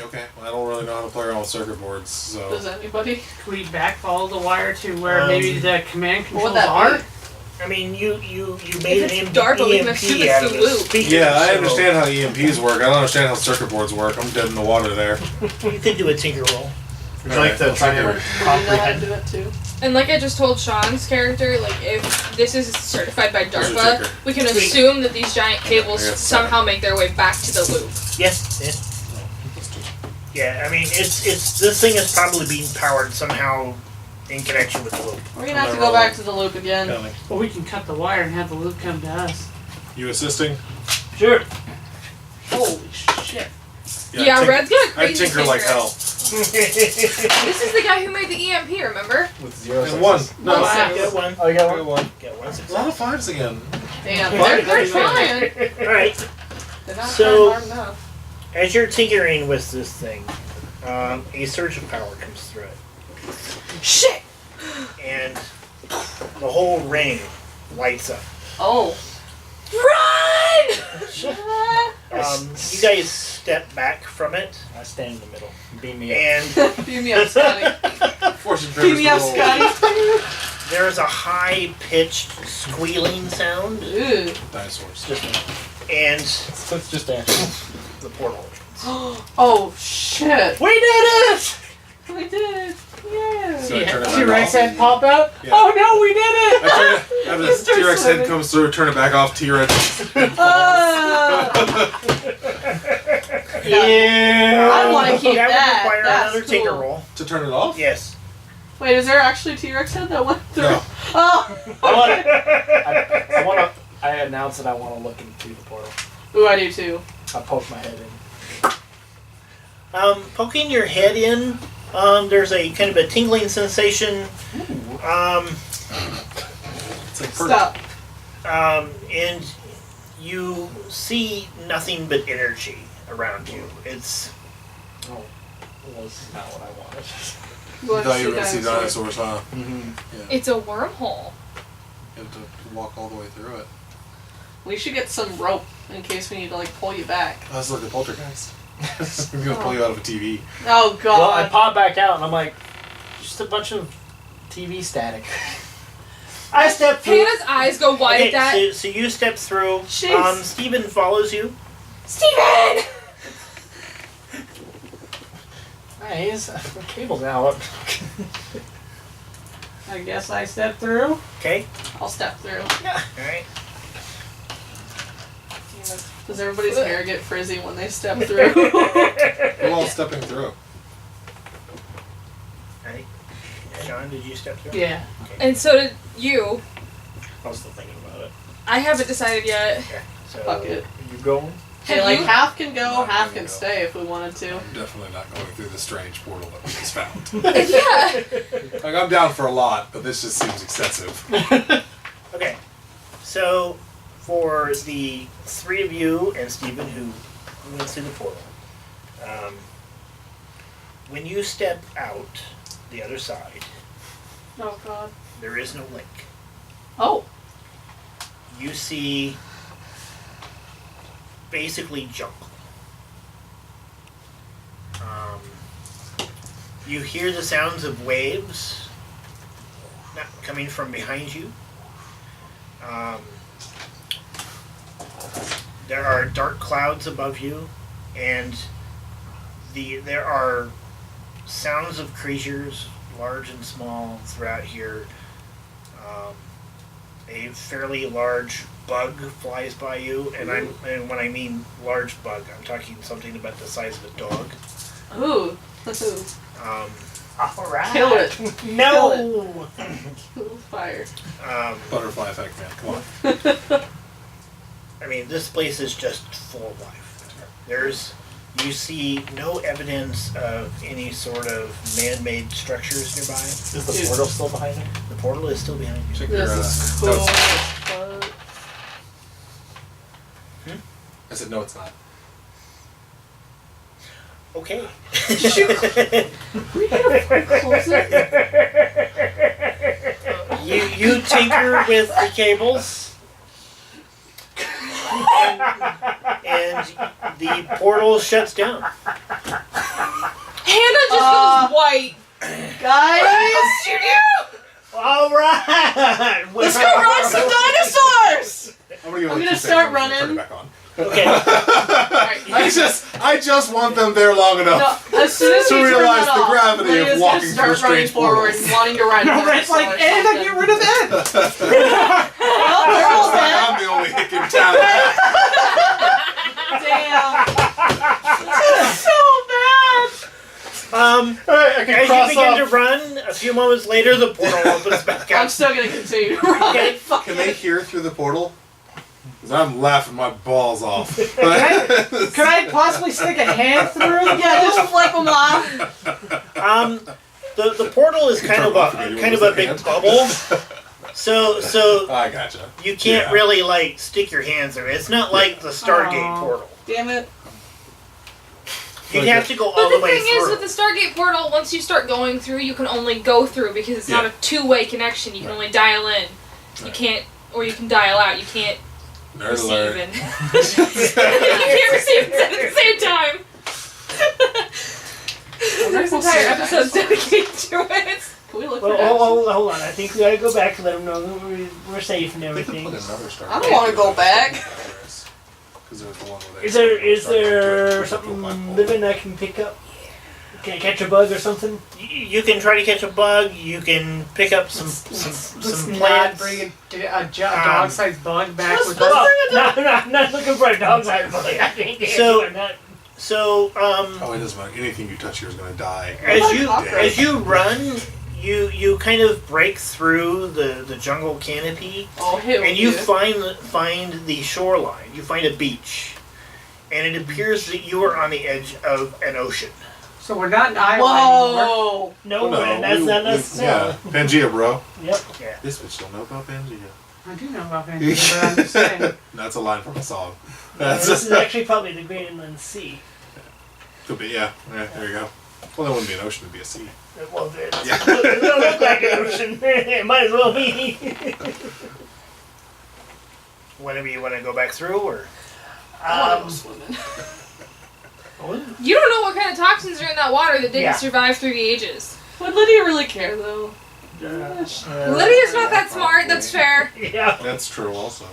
Okay, well, I don't really know how to play around with circuit boards, so. Does anybody? Could we back follow the wire to where maybe the command What would controls that are? be? I mean, you made If an it's DARPA, we can assume EMP it's out the of the loop. speaker. Yeah, I so understand how EMPs work. I don't understand how circuit boards work. I'm dead in the water there. You could do a tinker roll. Would you like to Alright, try I'll to Would you know how to comprehend? do it too? And like I just told Sean's character, like if this is certified by Who's your DARPA, tinker? we can Sweet. assume that these giant cables I guess somehow make their way back to the loop. Yes. Yeah, I mean, it's this thing is probably being powered somehow in connection with the loop. We're gonna have to go back to the loop again. Well, we can cut the wire and have the loop come to us. You assisting? Sure. Holy shit. Yeah, tink- Red's got a I crazy tinker like tinker. hell. This is the guy who made the EMP, remember? With 0 And one. success. No. Wow. Get one. Oh, you got Get one? one. Get one A lot success. of fives again. Damn, Fine. they're trying. Alright, They're not So- trying hard enough. as you're tinkering with this thing, a surge of power comes through it. Shit! And the whole ring lights up. Oh. You guys step back from it, I stand in the middle. Beam me up. and Beam me up, Scotty. Fortune Beam me up, favors the bold. Scotty. there's a high-pitched squealing sound, Ooh. Dinosaurs. and So it's just action. the portal. Oh shit. We did it! We did it. Yeah. So I turn it back T-Rex off. head pop out. Yeah. Oh no, we did it! I turn it, after the Start T-Rex head swimming. comes through, turn it back off, T-Rex. Yeah. I wanna keep that. that. would require That's another tinker cool. roll. To turn it off? Yes. Wait, is there actually a T-Rex head that went through? No. Oh. I announced that I want to look into the portal. Ooh, I do too. I poke my head in. Poking your head in, there's a kind of a tingling sensation. It's like Stop. And you see nothing but energy around you. It's Oh, was not what I wanted. Go I thought you were ahead, going to see dinosaurs, huh? Mm-hmm. Yeah. It's a wormhole. You have to walk all the way through it. We should get some rope in case we need to pull you back. Oh, that's like the poltergeist. It's going to pull you out of a TV. Oh god. Well, I pop back out and I'm like, just a bunch of TV static. I step through. Hannah's eyes go wide okay. at that. So you step through. Jeez. Stephen follows you. Steven! Nice. The cable's out. I guess I step through. Okay. I'll step through. All right. Does everybody's hair get frizzy when they step through? We're all stepping through. Right. Sean, did you step through? Yeah. And so did you. I was still thinking about it. I haven't decided yet. Okay. So Fuck it. You going? Hey, Have you? half can go, Not half gonna can go. stay if we wanted to. I'm definitely not going through the strange portal that we just found. Yeah. Like, I'm down for a lot, but this just seems excessive. Okay. So for the three of you and Stephen who went through the portal, when you step out the other side, Oh god. there is no link. Oh. You see basically jungle. You hear the sounds of waves not coming from behind you. There are dark clouds above you, and there are sounds of creatures, large and small, throughout here. A fairly large bug flies by you, and and when I mean large bug, I'm talking something about the size of a dog. Ooh. All right. Kill it. No. Fire. Butterfly effect, man. Come on. I mean, this place is just full of life. You see no evidence of any sort of man-made structures nearby. Is the portal still behind me? The portal is still behind you. Check your This is cool. notes. Fuck. I said, no, it's not. Okay. We gotta close it. You tinker with the cables, and the portal shuts down. Hannah just goes white. Guys! All right. Let's go run some dinosaurs! I'm gonna, give it I'm like gonna 2 start seconds and turn running. it back on. Okay. I just want them there long enough No, as soon as to we turn realize that the off, gravity of Lydia's walking gonna through start running strange forward, portals. wanting to ride. No, it's like, and I get rid of that. Well, they're all Like, dead. I'm the only hick in town. Damn. This is so bad. Alright, I can As you cross begin to off. run, a few moments later, the portal opens back I'm up. still gonna continue to run. Okay. Fuck Can it. they hear through the portal? Because I'm laughing my balls off. Could I possibly stick a hand through? Yeah, just flip them off. The portal is kind of a big bubble, so I gotcha. you can't Yeah. really stick your hands through. It's not like the Stargate Aw. portal. Damn it. You'd have to go But all the the way thing is, through. with the Stargate portal, once you start going through, you can only go through because it's not Yeah. a two-way connection. You can only dial in. You Right. can't or you can dial out. You can't Nerd receive alert. and you can't receive and send at the same time. This entire episode's dedicated to it. Can we look Well, for action? hold on. I think we gotta go back and let them know that we're safe and They could everything. put another star. I don't wanna go back. Because there's the one where they Is there started something black living I can pick up? Can I catch a bug or something? You can try to catch a bug. You can pick up some Let's not plants. bring a dog-sized bug back with let's us. No, I'm not looking for a dog's eye bug. I think So- I'm not. So Oh, it doesn't matter. Anything you touch here is going to die. as you run, you kind of break through the jungle canopy, Oh, hell and you yeah. find the shoreline. You find a beach, and it appears that you are on the edge of an ocean. So we're not an island anymore. Whoa! No, man, that's not us. Yeah, Pangea, bro. Yep. Yeah. This bitch don't know about Pangea. I do know about Pangea, but I'm just saying. That's a line from a song. This That's is actually probably the Great Inland Sea. could be, yeah. Yeah, there you go. Well, that wouldn't be an ocean; it'd be a sea. Well, it Yeah. doesn't look like an ocean. It might as well be. Whenever you want to go back through, or I wanna go swimming. You don't know what kind of toxins are in that water that didn't Yeah. survive through the ages. Would Lydia really care though? Lydia's not that smart. That's fair. Yeah. That's true, also.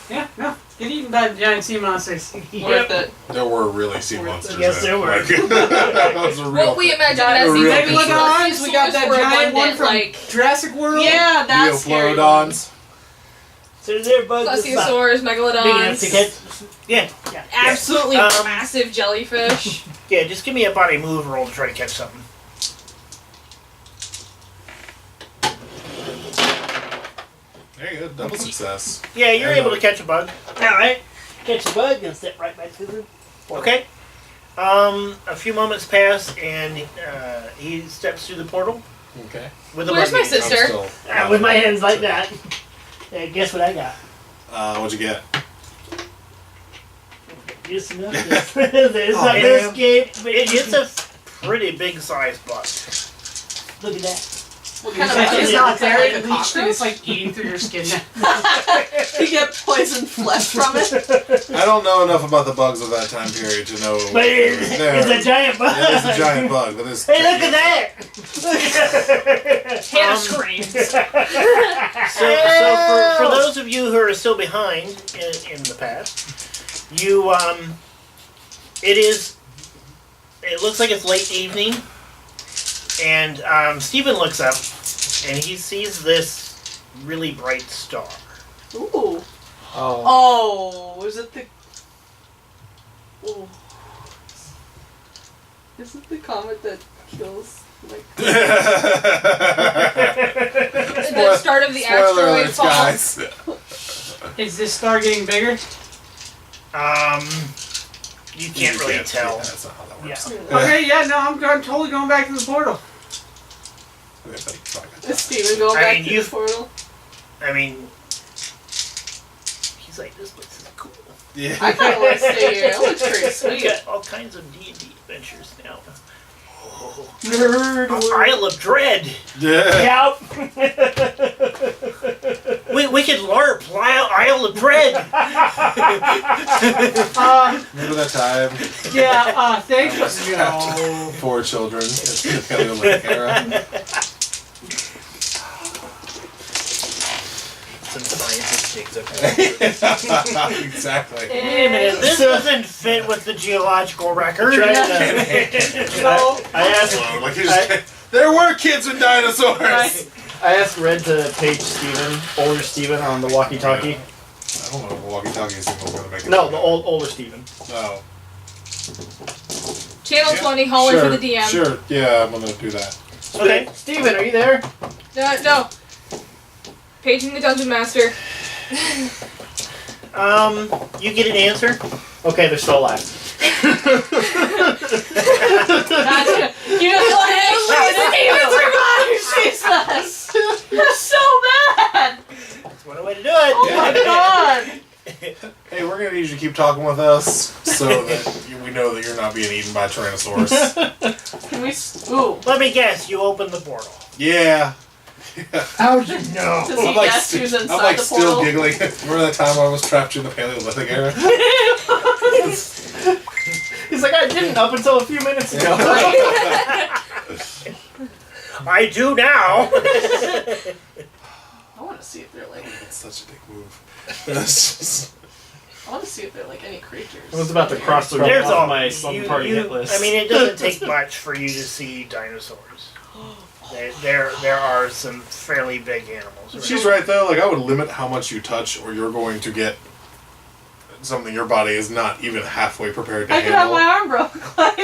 Yeah, no. Get eaten by giant sea monsters. Worth it. There were really sea monsters. Yes, in it. there were. Like, that was a real. What we imagine Got as a these real beasts picture. Megalodons, we got that were giant one abundant, from like Jurassic World. Yeah, that's scary. Neoplorodons. So is there a bug that's not plesiosaurs, big enough to megalodons, catch? Yeah. Yeah. absolutely Um, massive jellyfish. yeah, just give me a body move roll to try to catch something. There you go, double success. Yeah, you're able to catch a bug. All right. Catch the bug and step right back through the. Okay. A few moments pass, and he steps through the portal Okay. with a Where's bug. my sister? I'm still, With my hands like that. Yeah, guess what I got? What'd you get? Just enough. There's Oh, not man. no escape. But It's a pretty big sized bug. Look at that. What It's, kind like, of it's is not it? there, Like it a leached and it's cockroach? like eating through your skin now. You get poison flesh from it. I don't know enough about the bugs of that time period to know. But it's a giant bug. It is a giant bug, but it's. Hey, look at that! Look at Hannah screams. So for those of you who are still behind in the past, you it looks like it's late evening, and Stephen looks up and he sees this really bright star. Ooh. Oh. Oh, is it the? Oh. Is it the comet that kills like? The start of the Spoiler asteroid alerts, fall. guys. Is this star getting bigger? You can't really Yeah, tell. that's not how that works. Yeah. Okay, yeah, no, I'm totally going back to the portal. Okay, but- Is Steven going I back mean, to you- the portal? I mean, he's like, this place is cool. Yeah. I kind of want to stay here. It looks pretty We've sweet. got all kinds of D&D adventures now. Oh, Nerd. Isle of Dread. Yeah. Yep. We could LARP Isle of Dread. Remember that time? Yeah, thank you. No. 4 children. It's the Paleolithic era. Some scientist takes up. Exactly. Wait a minute, this doesn't fit with the geological record. Try So, I asked. Like you just, there were kids and dinosaurs. I asked Red to page Steven, older Steven, on the walkie-talkie. I don't know if the walkie-talkie signal's gonna make it. No, the older Steven. Oh. Channel Yeah. 20, holler Sure, for the DM. Sure. Yeah, I'm gonna do that. Okay. Steven, are you there? No. Paging the Dungeon Master. You get an answer. Okay, they're still alive. gotcha. You know what? Steven survived! Jesus! You're so bad! That's one way to do it. Oh my god! Hey, we're gonna need you to keep talking with us so that we know that you're not being eaten by Tyrannosaurus. Can we? Ooh. Let me guess, you opened the portal. Yeah. How'd you know? Does he I'm like, guess who's inside I'm like the still portal? giggling. Remember that time I was trapped in the Paleolithic era? He's like, I didn't up until a few minutes ago. I do now. I want to see if they're like. That's such a dick move. That's just- I want to see if they're like any creatures. I was about to cross the road There's off all my some party hit list. I mean, it doesn't take much for you to see dinosaurs. There are some fairly big animals. She's right though. Like I would limit how much you touch, or you're going to get something your body is not even halfway prepared to I could have handle. my arm broke. Like,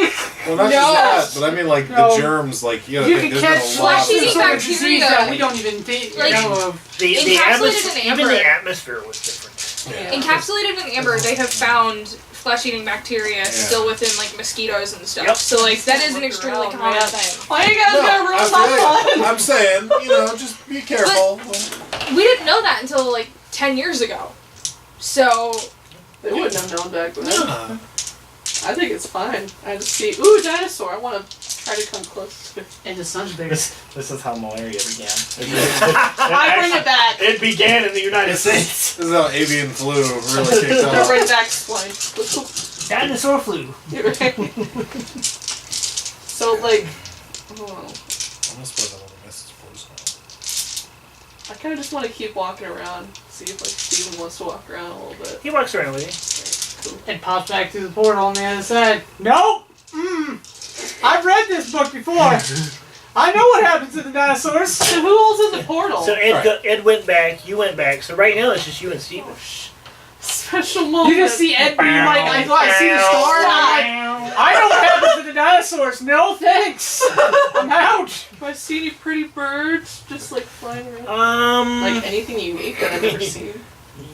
Well, not just that, but I mean like No. the germs. Like you gotta You think can there's catch been a lot. flesh-eating Of sort of bacteria. disease that we don't even think Like- know of. the Encapsulated in even amber. the atmosphere was different. Yeah. Encapsulated in amber, they have found flesh-eating bacteria still within like mosquitoes and stuff. Yep. So like that is an Look extremely around, common man. thing. why are you guys gonna ruin my fun? I'm saying, you know, just be careful. We didn't know that until like 10 years ago. So They wouldn't have known back then. Uh, I think it's fine. I just see, ooh, dinosaur. I want to try to come close to it. And the sun's big. This is how malaria began. I bring it back. It began in the United States. this is how avian flu really kicked They're off. right back explain. Dinosaur flu. So, like, oh, Almost put that on the message boards now. I kind of just want to keep walking around, see if, like, Steven wants to walk around a little bit. He walks around with you. Cool. And pops back through the portal on the other side. Nope! I've read this book before. I know what happens to the dinosaurs. So who all's in the portal? So Ed, Right. Ed went back. You went back. So right now it's just you and Steven. Special moment. You just see Ed being like, I see the star, and I'm like, I know what happens to the dinosaurs. No thanks. I'm out. Have I seen any pretty birds just, like, flying around? Like, anything unique that I've never seen?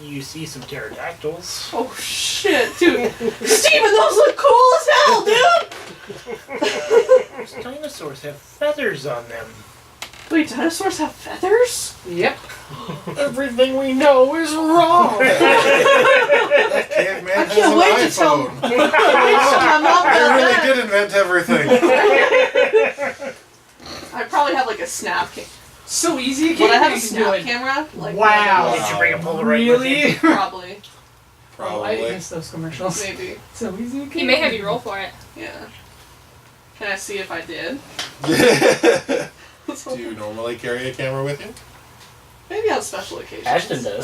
You see some pterodactyls. Oh, shit, dude. Steven, those look cool as hell, dude! Those dinosaurs have feathers on them. Wait, dinosaurs have feathers? Yep. Everything we know is wrong. That caveman I has can't an wait to tell iPhone. Wait till my mom I does really that. did invent everything. I probably have, like, a snap camera. So easy. You Would I can't have a even do snap it. camera? Like, Wow. Did you bring a Polaroid with you? Really? Probably. Oh, I Probably. miss those commercials. Maybe. So easy. You he can't may have you roll for it. Yeah. Can I see if I did? Do you normally carry a camera with you? Maybe on special occasions. Ashton does.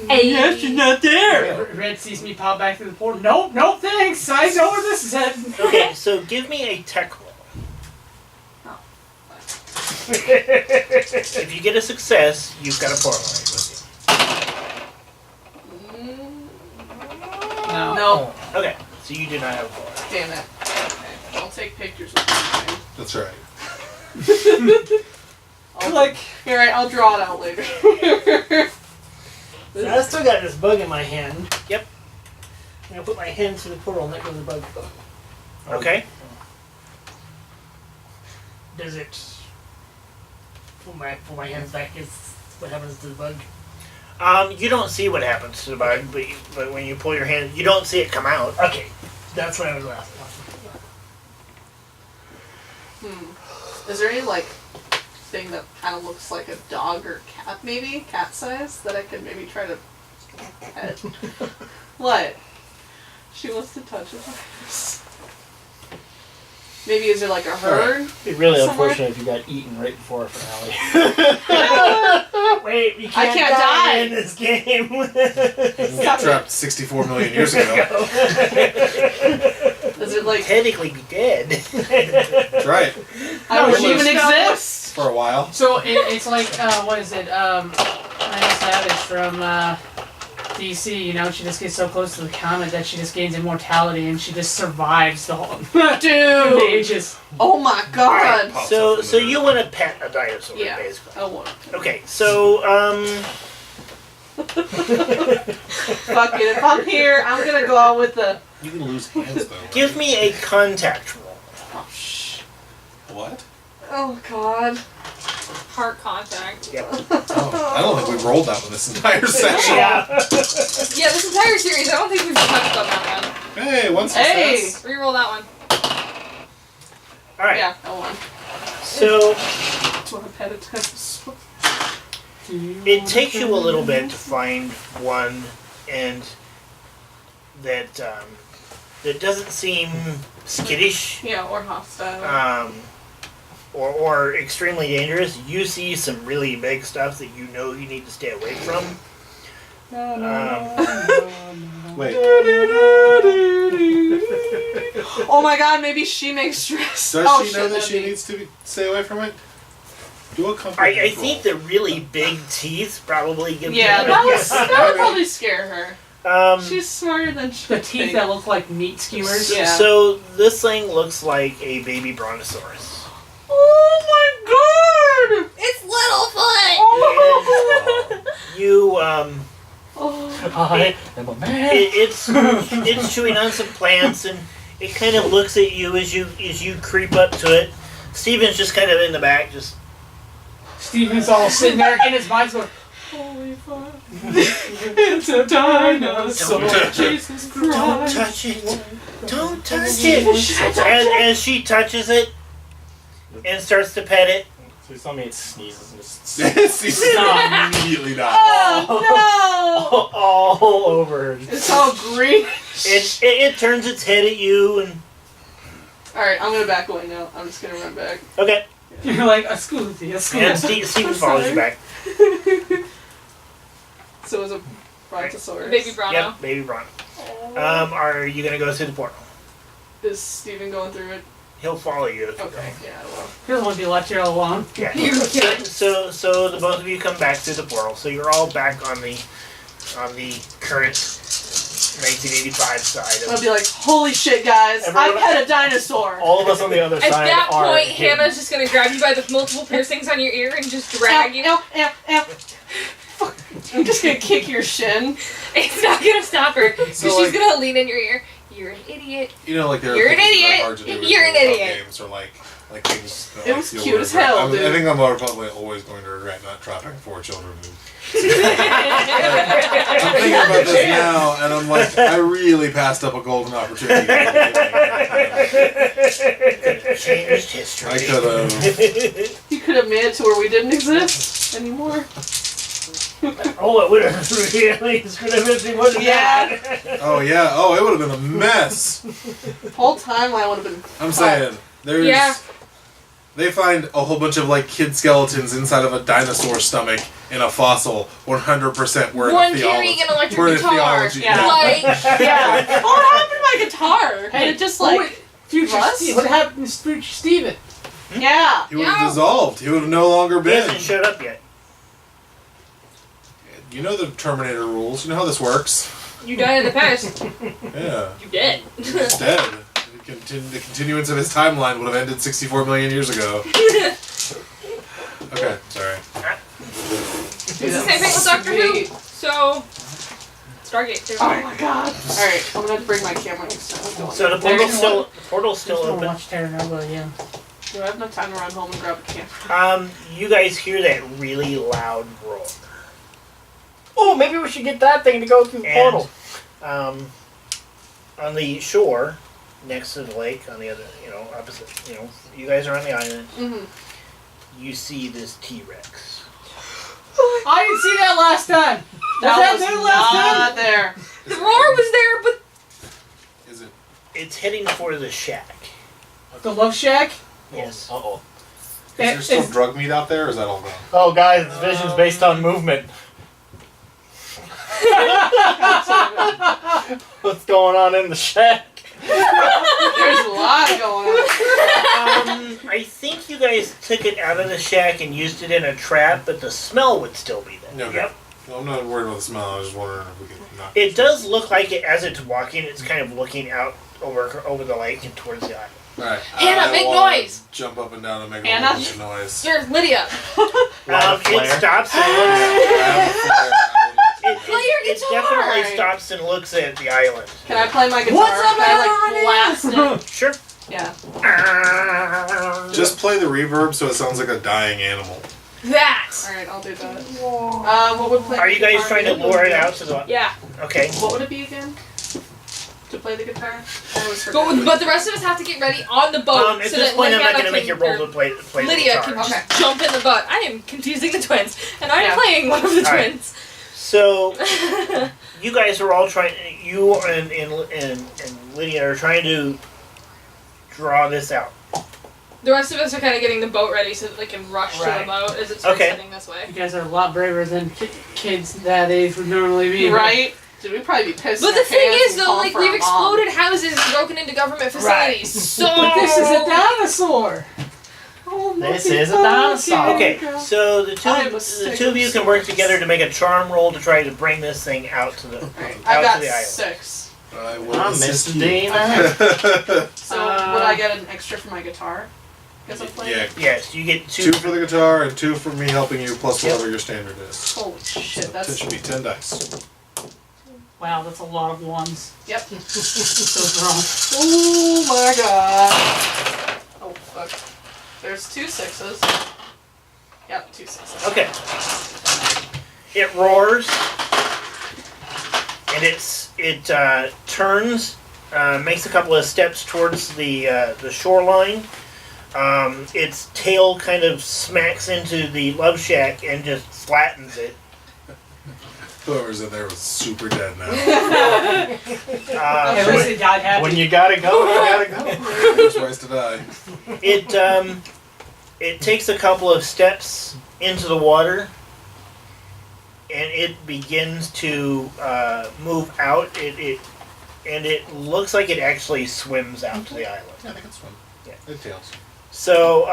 Hey. not there. Red sees me pop back through the portal. Nope, nope, thanks. I know where this is heading. Okay, so give me a tech roll. Oh. If you get a success, you've got a Polaroid with No. No. you. Okay, so you do not have a Polaroid. Damn it. Okay. Don't take pictures with me. That's right. Like, Alright, I'll draw it out later. I still got this bug in my hand. Yep. I'm gonna put my hand through the portal and let go of the bug. Okay. Does it pull my hands back? Is what happens to the bug? You don't see what happens to the bug, but when you pull your hand, you don't see it come out. Okay, that's what I was asking. Is there any, like, thing that kind of looks like a dog or cat, maybe? Cat size? That I could maybe try to pet? What? She wants to touch it. Maybe is there, like, a herd? It'd be really Somewhere? unfortunate if you got eaten right before a finale. Wait, you can't, can't die. in this game. Trapped 64 million years ago. Is it, like, Technically be dead. That's right. I don't No, even she's not- exist? For a while. so it's like, what is it? Diana Savage from DC, you know, she just gets so close to the comet that she just gains immortality and she just survives the whole Dude! ages. Oh my god! Pops So up in so there. you want to pet a dinosaur, Yeah. basically. I want. Okay, so Fuck it. If I'm here, I'm gonna go out with the. You can lose hands though. Right? give me a contact roll. Oh, shh. What? Oh god. Heart contact. Yep. Oh, I don't think we've rolled that one this entire session. Yeah. Yeah, this entire series, I don't think we've touched on that one. Hey, one Hey! success. Reroll that one. All right. Yeah, I won. So Do you want to pet a dinosaur? It takes you a little bit to find one, and that that doesn't seem skittish. Yeah, or hostile. Or extremely dangerous. You see some really big stuff that you know you need to stay away from. Wait. Oh my god, maybe she makes dress. Does oh, she shit, know that that'd she be- needs to stay away from it? Do a comfort I control. think the really big teeth probably give Yeah, you that would probably scare her. Um, She's smarter than she The would teeth think. that look like meat skewers. Yeah. So this thing looks like a baby brontosaurus. Oh my god! It's Littlefoot! Oh. You Oh. I am a man. it's chewing on some plants, and it kind of looks at you as you creep up to it. Steven's just kind of in the back, just Steven's all sitting there in his mind's going, Holy fuck. It's a dinosaur. Jesus don't Christ. touch it, don't touch it. As she touches it and starts to pet it, So you saw me, it sneezes and just Stop. Immediately dies. Oh all over. no! It's all green. it turns its head at you, and Alright, I'm gonna back away now. I'm just gonna run back. okay, you're like, a scusi, a and scusi. Steven follows you back. So it was a brontosaurus. Baby Bronto. Yep, baby Bron. Are you gonna go through the portal? Is Steven going through it? He'll follow you if you Okay, yeah, well. He doesn't want to be left here alone. go. Yeah. So the both of you come back through the portal. So you're all back on the current 1985 side I'll of be like, holy shit, guys! I Everyone- pet a dinosaur! All of us on the other At side that are point, hidden. Hannah's just gonna grab you by the multiple piercings on your ear and just drag you. Ow. Fuck. I'm just gonna kick your shin. It's not gonna stop her. So So, she's like- gonna lean in your ear. You're an idiot. You know, like there are You're an things that are idiot. hard to do with You're an tabletop idiot. games, or like things. That, It like, was you'll cute as regret. hell, I dude. think I'm probably always going to regret not dropping 4 children. I'm thinking about this now, and I'm like, I really passed up a golden opportunity. changed history. I could have. You could have made it to where we didn't exist anymore. Oh, it would have really screwed everything, wouldn't Yeah. Oh yeah. Oh, it would have been a mess. Whole timeline would have been. I'm saying there's. Yeah. They find a whole bunch of like kid skeletons inside of a dinosaur stomach in a fossil. 100% we're One in carrying theology. an electric We're in guitar. theology. Yeah. Like, Yeah. Oh, what happened to my guitar? Hey, Did it just like. wait, future Russ? Steve. What happened to future Steven? Yeah. He would have Yeah. dissolved. He would have no longer He been. hasn't showed up yet. You know the Terminator rules. You know how this works. you died in the past. Yeah. You dead. He's dead. The continuance of his timeline would have ended 64 million years ago. Okay, sorry. It's the same thing with Doctor Who. So, Stargate. There's Oh my god. Alright, I'm gonna bring my camera next time. So the portal's still Just wanna open. watch Terra Nova again. Do I have enough time to run home and grab a camera? You guys hear that really loud roar. Oh, maybe we should get that thing to go through the And portal. on the shore, next to the lake, on the other, opposite, you guys are on the island. Mm-hmm. You see this T-Rex. I didn't see that last time. That Was was there last not there. The roar was there, but Is it? It's heading for the shack. The Love Shack? Yes. Uh-oh. Is It- there still it's- drug meat out there, or is that all gone? Oh, guys, this vision's based on movement. What's going on in the shack? There's a lot going on. I think you guys took it out of the shack and used it in a trap, but the smell would still be there. Okay. Yep. Well, I'm not worried about the smell. I was just wondering if we could not. It does look like it as it's walking. It's kind of looking out over the lake and towards the island. Alright. Hannah, make noise! Jump up and down and make a Hannah? whole bunch of noise. there's Lydia. It stops and looks. Play your It guitar. definitely stops and looks at the island. Can I play my guitar? What's up, Can I blast it? Sure. Yeah. Just play the reverb so it sounds like a dying animal. That. Alright, I'll do that. What would play Are you guys trying to lure it out to the? Yeah. Okay. What would it be again? To play the guitar? I always forget. But the rest of us have to get ready on the boat. At so this that point, I'm not Lydia going to make you can- roll to play the Lydia guitar. can just jump in the boat. I am confusing the twins, and I'm Yeah. playing one of the All right. twins. So, you guys are all trying. You and Lydia are trying to draw this out. The rest of us are kind of getting the boat ready so that they can rush to Right. the boat as it starts Okay. heading this way. You guys are a lot braver than kids that age would normally be. Right? Dude, we'd probably be pissed. But in the our thing pants is, and though, calling like for we've our mom. exploded houses, broken into government facilities. So But this is a dinosaur. Oh, This monkey is a fucking dinosaur. Okay, girl. so the I am a two sick of you can work together to make a charm roll to try to bring this thing out to the Alright, out I to got the island. 6. I will I'm assist Mr. you. Dana. So would I get an extra for my guitar? Guess I'm playing. Yeah, Yes, you get two. 2 for the guitar and 2 for me helping you, plus Yep. whatever your standard is. Holy shit, So that's it should be 10 dice. Wow, that's a lot of ones. Yep. So wrong. Oh my god. Oh fuck. There's 2 6s. Yep, 2 6s. Okay. It roars, and it turns, makes a couple of steps towards the shoreline. Its tail kind of smacks into the love shack and just flattens it. Whoever's in there was super dead now. At least it died happy. When you gotta go, you gotta go. First ways to die. It takes a couple of steps into the water, and it begins to move out. It looks like it actually swims out to the island. Yeah, I think it's fun. Yeah. It tails. So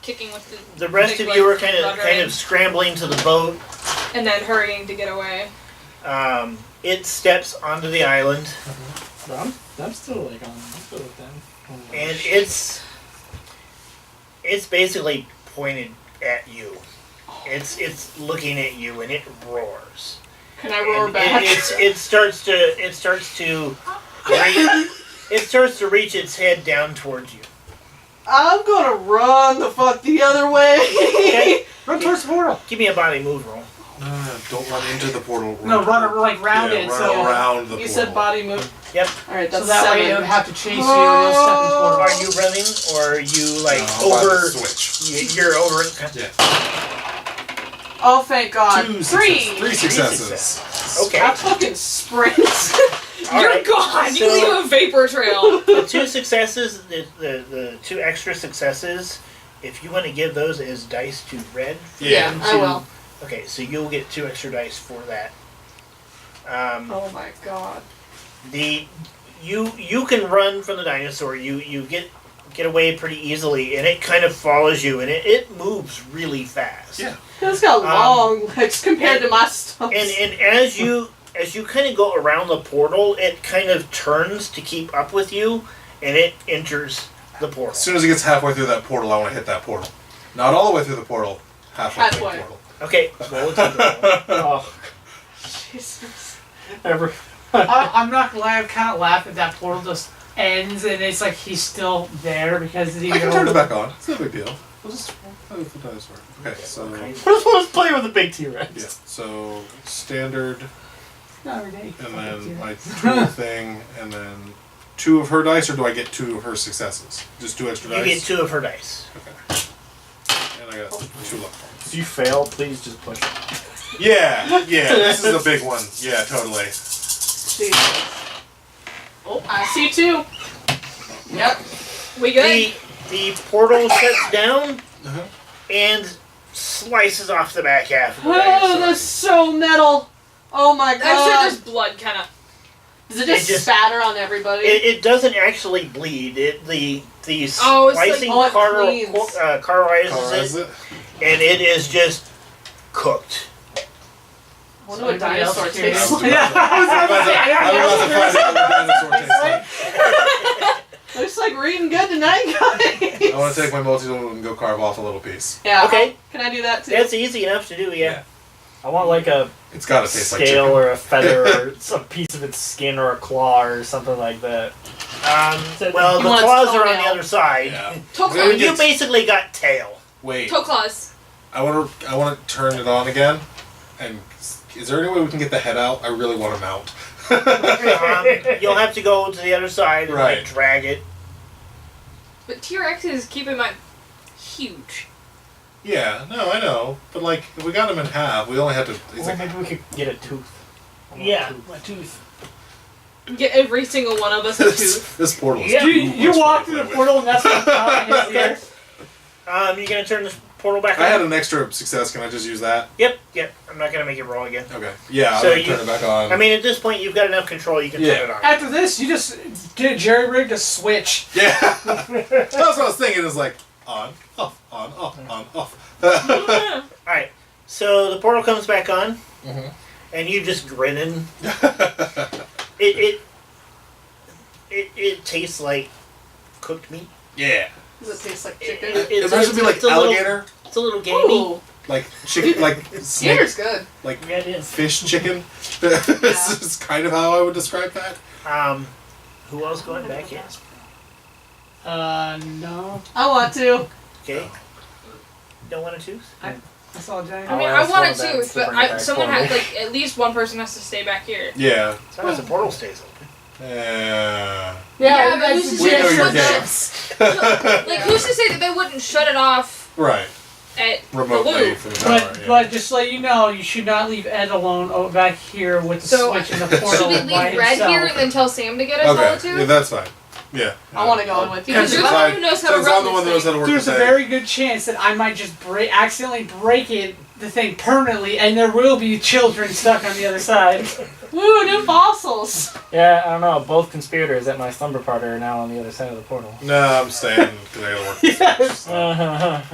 kicking with the rest big, of you are like, kind rudder of scrambling to the boat. and then hurrying to get away. It steps onto the island, I'm still like on. I'm still with them. and it's basically pointed at you. It's looking at you, and it roars. Can I roar And back? it starts to reach its head down towards you. I'm gonna run the fuck the other way. Okay, Run towards the portal. give me a body move roll. Don't run into the portal. No, run like round yeah, it. run So around the You portal. said body move. Yep. Alright, so that's that 7. way it'll have to chase you and you'll step in the portal. Are you running, or are you like No, I'll over? switch. You're over. Yeah. Oh, thank God. 2 3. successes. 3 successes. Okay. I fucking sprint. All You're right, gone. so- You leave a vapor trail. The 2 successes, the 2 extra successes, if you want to give those as dice to Red. Yeah, I will. Okay, so you'll get 2 extra dice for that. Oh my God. You can run from the dinosaur. You get away pretty easily, and it kind of follows you, and it moves really fast. Yeah. It's got long legs compared to my stuff. And as you kind of go around the portal, it kind of turns to keep up with you, and it enters the portal. As soon as it gets halfway through that portal, I want to hit that portal. Not all the way through the portal. Halfway through the Halfway. portal. Okay, roll a tempo. Oh, Jesus. every. I'm not gonna lie, I kind of laugh if that portal just ends and it's like he's still there because he I can turn it back on. It's no big deal. We'll just play with the dinosaur. Okay, so Let's play with the big T-Rex. yeah, so standard, Not every day. and then my tool thing, and then 2 of her dice, or do I get 2 of her successes? Just 2 extra You dice. get 2 of her dice. Okay. And I got 2 luck points. If you fail, please just push it. Yeah, this is a big one. Yeah, totally. Jesus. Oh, I see 2. Yep. We good? The portal shuts down Uh-huh. and slices off the back half of the Oh, dinosaur. that's so metal. Oh my I'm sure God. there's blood kind of. Does it just It just- spatter on everybody? It doesn't actually bleed. The Oh, it's like- slicing oh, it cleans. cauterizes Colorize it, it. and it is just cooked. I wonder what Anybody else dinosaur curious? tastes like. Yeah, I was about to say, I'm about to find out what dinosaur tastes like. Looks like reading good tonight, guys. I want to take my multi-tool and go carve off a little piece. Yeah. Okay. Can I do that too? That's easy enough to do, yeah. I want like a It's got to taste like scale chicken. or a feather or some piece of its skin or a claw or something like that. Well, You the want its claws are on the toenail. other side. Yeah. Toe So claws. you basically got tail. Wait. Toe claws. I want to turn it on again. And is there any way we can get the head out? I really want to mount. You'll have to go to the other side and Right. like drag it. But T-Rexes, keep in mind, huge. Yeah, no, I know. But like, if we got him in half, we only had to. He's Well, like, maybe we could get a tooth. Yeah, my tooth. Get every single one of us a tooth. this portal is Yeah. too You much walk to through the play with. portal and that's what his ear. You gonna turn this portal back on? I had an extra success. Can I just use that? Yep. I'm not gonna make it roll again. Okay. Yeah, So I'll you- turn it back on. I mean, at this point, you've got enough control. You can Yeah. turn it on. After this, you just get a jerry-rigged a switch. yeah. That's what I was thinking. Is like on, off, on, off, on, off. Yeah. All right. So the portal comes back on, Mhm. and you just grinning. It tastes like cooked meat. Yeah. Does it taste like chicken? It might be like it's a little- alligator, It's a little gamey. Ooh, like chicken, like snake, Gator's good. like Yeah, it is. fish chicken. This is kind of how I would describe that. Who else going back in? No. I want to. Okay. Don't want to choose? I saw a giant. I mean, I'll I ask want one a of them tooth, to but bring it back someone for has, me. like, at least one person has to stay back here. Yeah. As long as the portal stays open. Yeah, but that's who's the We know chance your that- games. Like, who's to say that they wouldn't shut it off Right. at Remotely the loop? for the power. But just to let you know, you should not leave Ed alone back here with the So, switch in the portal Should we by leave Red himself. here and then tell Sam to get us all a Okay. tooth? Yeah, that's fine. Yeah. I want to go in with you. Because you're the one who knows how to Since run I'm the one that this knows how to work There's the a thing. very good chance that I might just accidentally break the thing permanently, and there will be children stuck on the other side. Woo, new fossils. Yeah, I don't know. Both conspirators at my slumber party are now on the other side of the portal. No, I'm staying because I gotta work this Yes. stuff.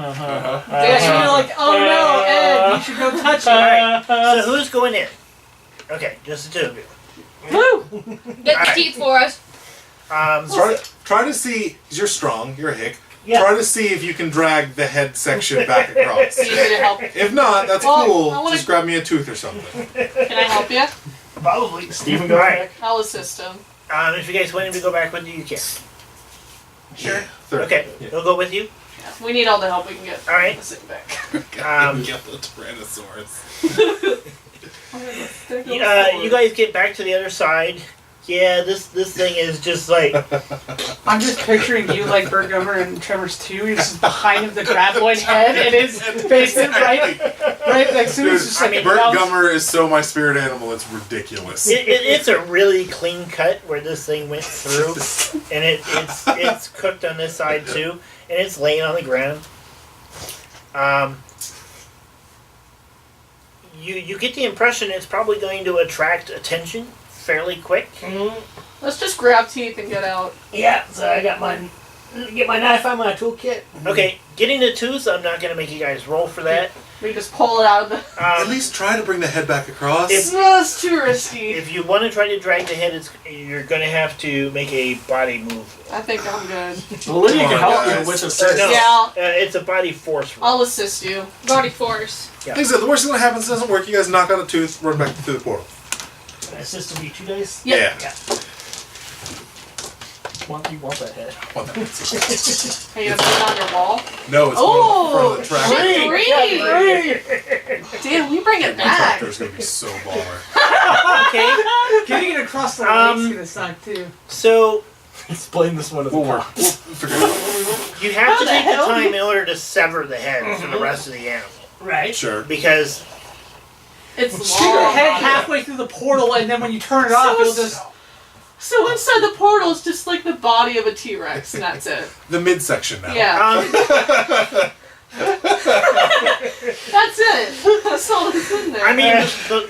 Yeah, so you're like, oh no, Ed, you should go touch it. So who's going in? Okay, just the two of you. Woo! Get the Alright. teeth for us. Try to see. You're strong. You're a hick. Yeah. Try to see if you can drag the head section back across. You need me to help. If not, that's Well, cool. I wanna- Just grab me a tooth or something. Can I help you? Probably. Stephen, go Alright. back. I'll assist him. If you guys want him to go back with you, you can. Sure. Third. Okay, Yeah. he'll go with you. We need all the help we can get. All right. This thing back. Yellow Tyrannosaurus. You guys get back to the other side. Yeah, this thing is just like I'm just picturing you like Bert Gummer and Tremors 2. You're just behind the graboid head, and it's facing right next to it. Dude, It's just like Bert bounce- Gummer is so my spirit animal. It's ridiculous. it's a really clean cut where this thing went through, and it's cooked on this side too, and it's laying on the ground. You get the impression it's probably going to attract attention fairly quick. Let's just grab teeth and get out. Yeah, so I got get my knife out of my toolkit. Okay, getting the tooth, I'm not going to make you guys roll for that. We just pull it out of the. At least try to bring the head back across. No, it's too risky. If you want to try to drag the head, you're going to have to make a body move. I think I'm good. Well, Lydia Come can on, help guys. you with assist. No. Yeah, It's a body force roll. I'll assist you. Body force. Like I said, the worst thing that happens doesn't work. You guys knock out a tooth, run back through the portal. My assist will be 2 days. Yep. Yeah. Yeah. You want that head. Are you gonna put it on your wall? No, it's going in front of the tractor. Shit, Damn, we bring it My back. tractor's gonna be so baller. Okay, Getting it across the Um, lake's gonna suck too. so Explain this one as a We'll work. cop. We'll figure it out. you have How to the take the hell time do in order to sever the head from the rest of the animal. Right. Sure. Because It's Stick your long. head halfway through the portal, and then when you turn it off, it'll just. So inside the portal is just like the body of a T-Rex, and that's it. The midsection now. Yeah, that's it. That's all that's in there. I mean,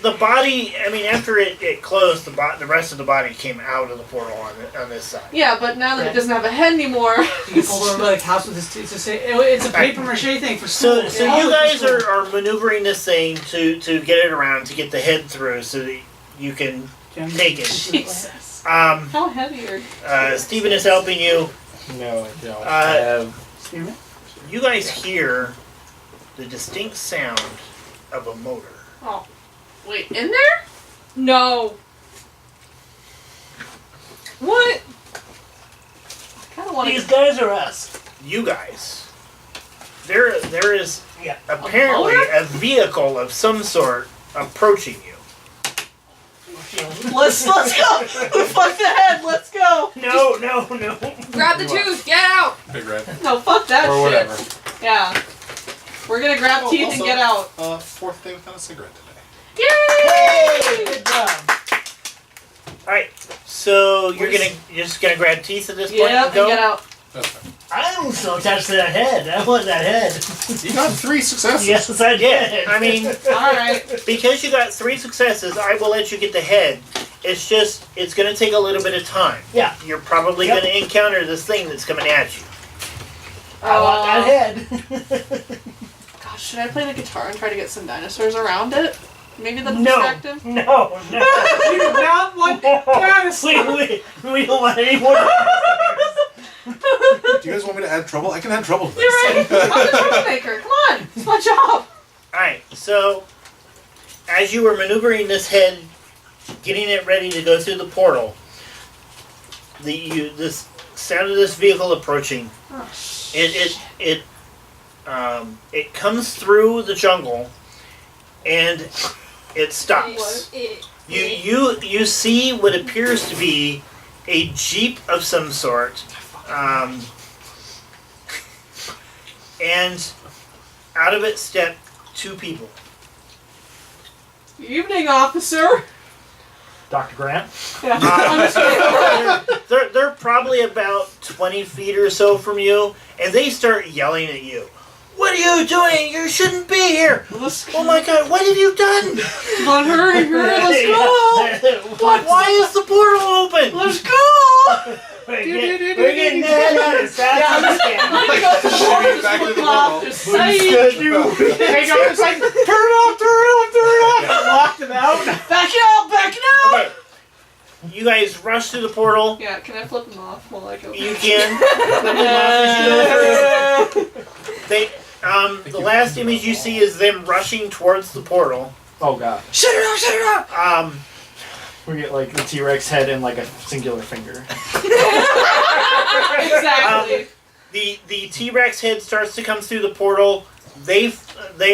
the body. I mean, after it closed, the rest of the body came out of the portal on this side. Yeah, but now that it doesn't have a head anymore, You can pull over by the house with this. It's a paper mache thing for school. So you guys are maneuvering this thing to get it around to get the head through so that you can take it. Jesus, Um, how heavy are? Stephen is helping you. No, I don't. Excuse me? You guys hear the distinct sound of a motor. Oh, wait, in there? No. What? I kind of want These to. guys are us. You guys. There is Yeah. apparently motor? a vehicle of some sort approaching you. Let's go. Fuck the head. Let's go. No. Grab the tooth. Get out. Big red. No, fuck that Or shit. whatever. Yeah. We're gonna grab teeth and also- get out. Fourth day without a cigarette today. Yay! Good job. Alright, so you're just gonna grab teeth at this point Yeah, and and go? get out. That's fine. I'm so attached to that head. I want that head. You got 3 successes. Yes, I did. I mean, Alright. because you got 3 successes, I will let you get the head. It's just, it's gonna take a little bit of time. Yeah. You're probably Yep. gonna encounter this thing that's coming at you. I want that head. Gosh, should I play the guitar and try to get some dinosaurs around it? Maybe that'll No. distract him? No. You do not want dinosaurs. We don't want any more. Do you guys want me to add trouble? I can add trouble to this. You're right. I'm the troublemaker. Come on. It's my job. Alright, so as you were maneuvering this head, getting it ready to go through the portal, this sound of this vehicle approaching, it comes through the jungle and it stops. You see what appears to be a jeep of some sort, and out of it step 2 people. Evening, officer. Dr. Grant? Yeah. I'm just kidding. They're probably about 20 feet or so from you, and they start yelling at you. What are you doing? You shouldn't be here. Let's Oh my god, what have you done? Come on, hurry, let's go. Why is the portal open? Let's go. We're getting the head out as fast as we can. Shimmy back to the portal. Just say Hey, go, it's like, turn it off. Locked him out. back it up, back it up. Okay. You guys rush through the portal. Yeah, can I flip them off while I go? You can. Flip them off as you go through. They, the last image you see is them rushing towards the portal. Oh god. Shut it up. We get like the T-Rex head and like a singular finger. Exactly. The T-Rex head starts to come through the portal. They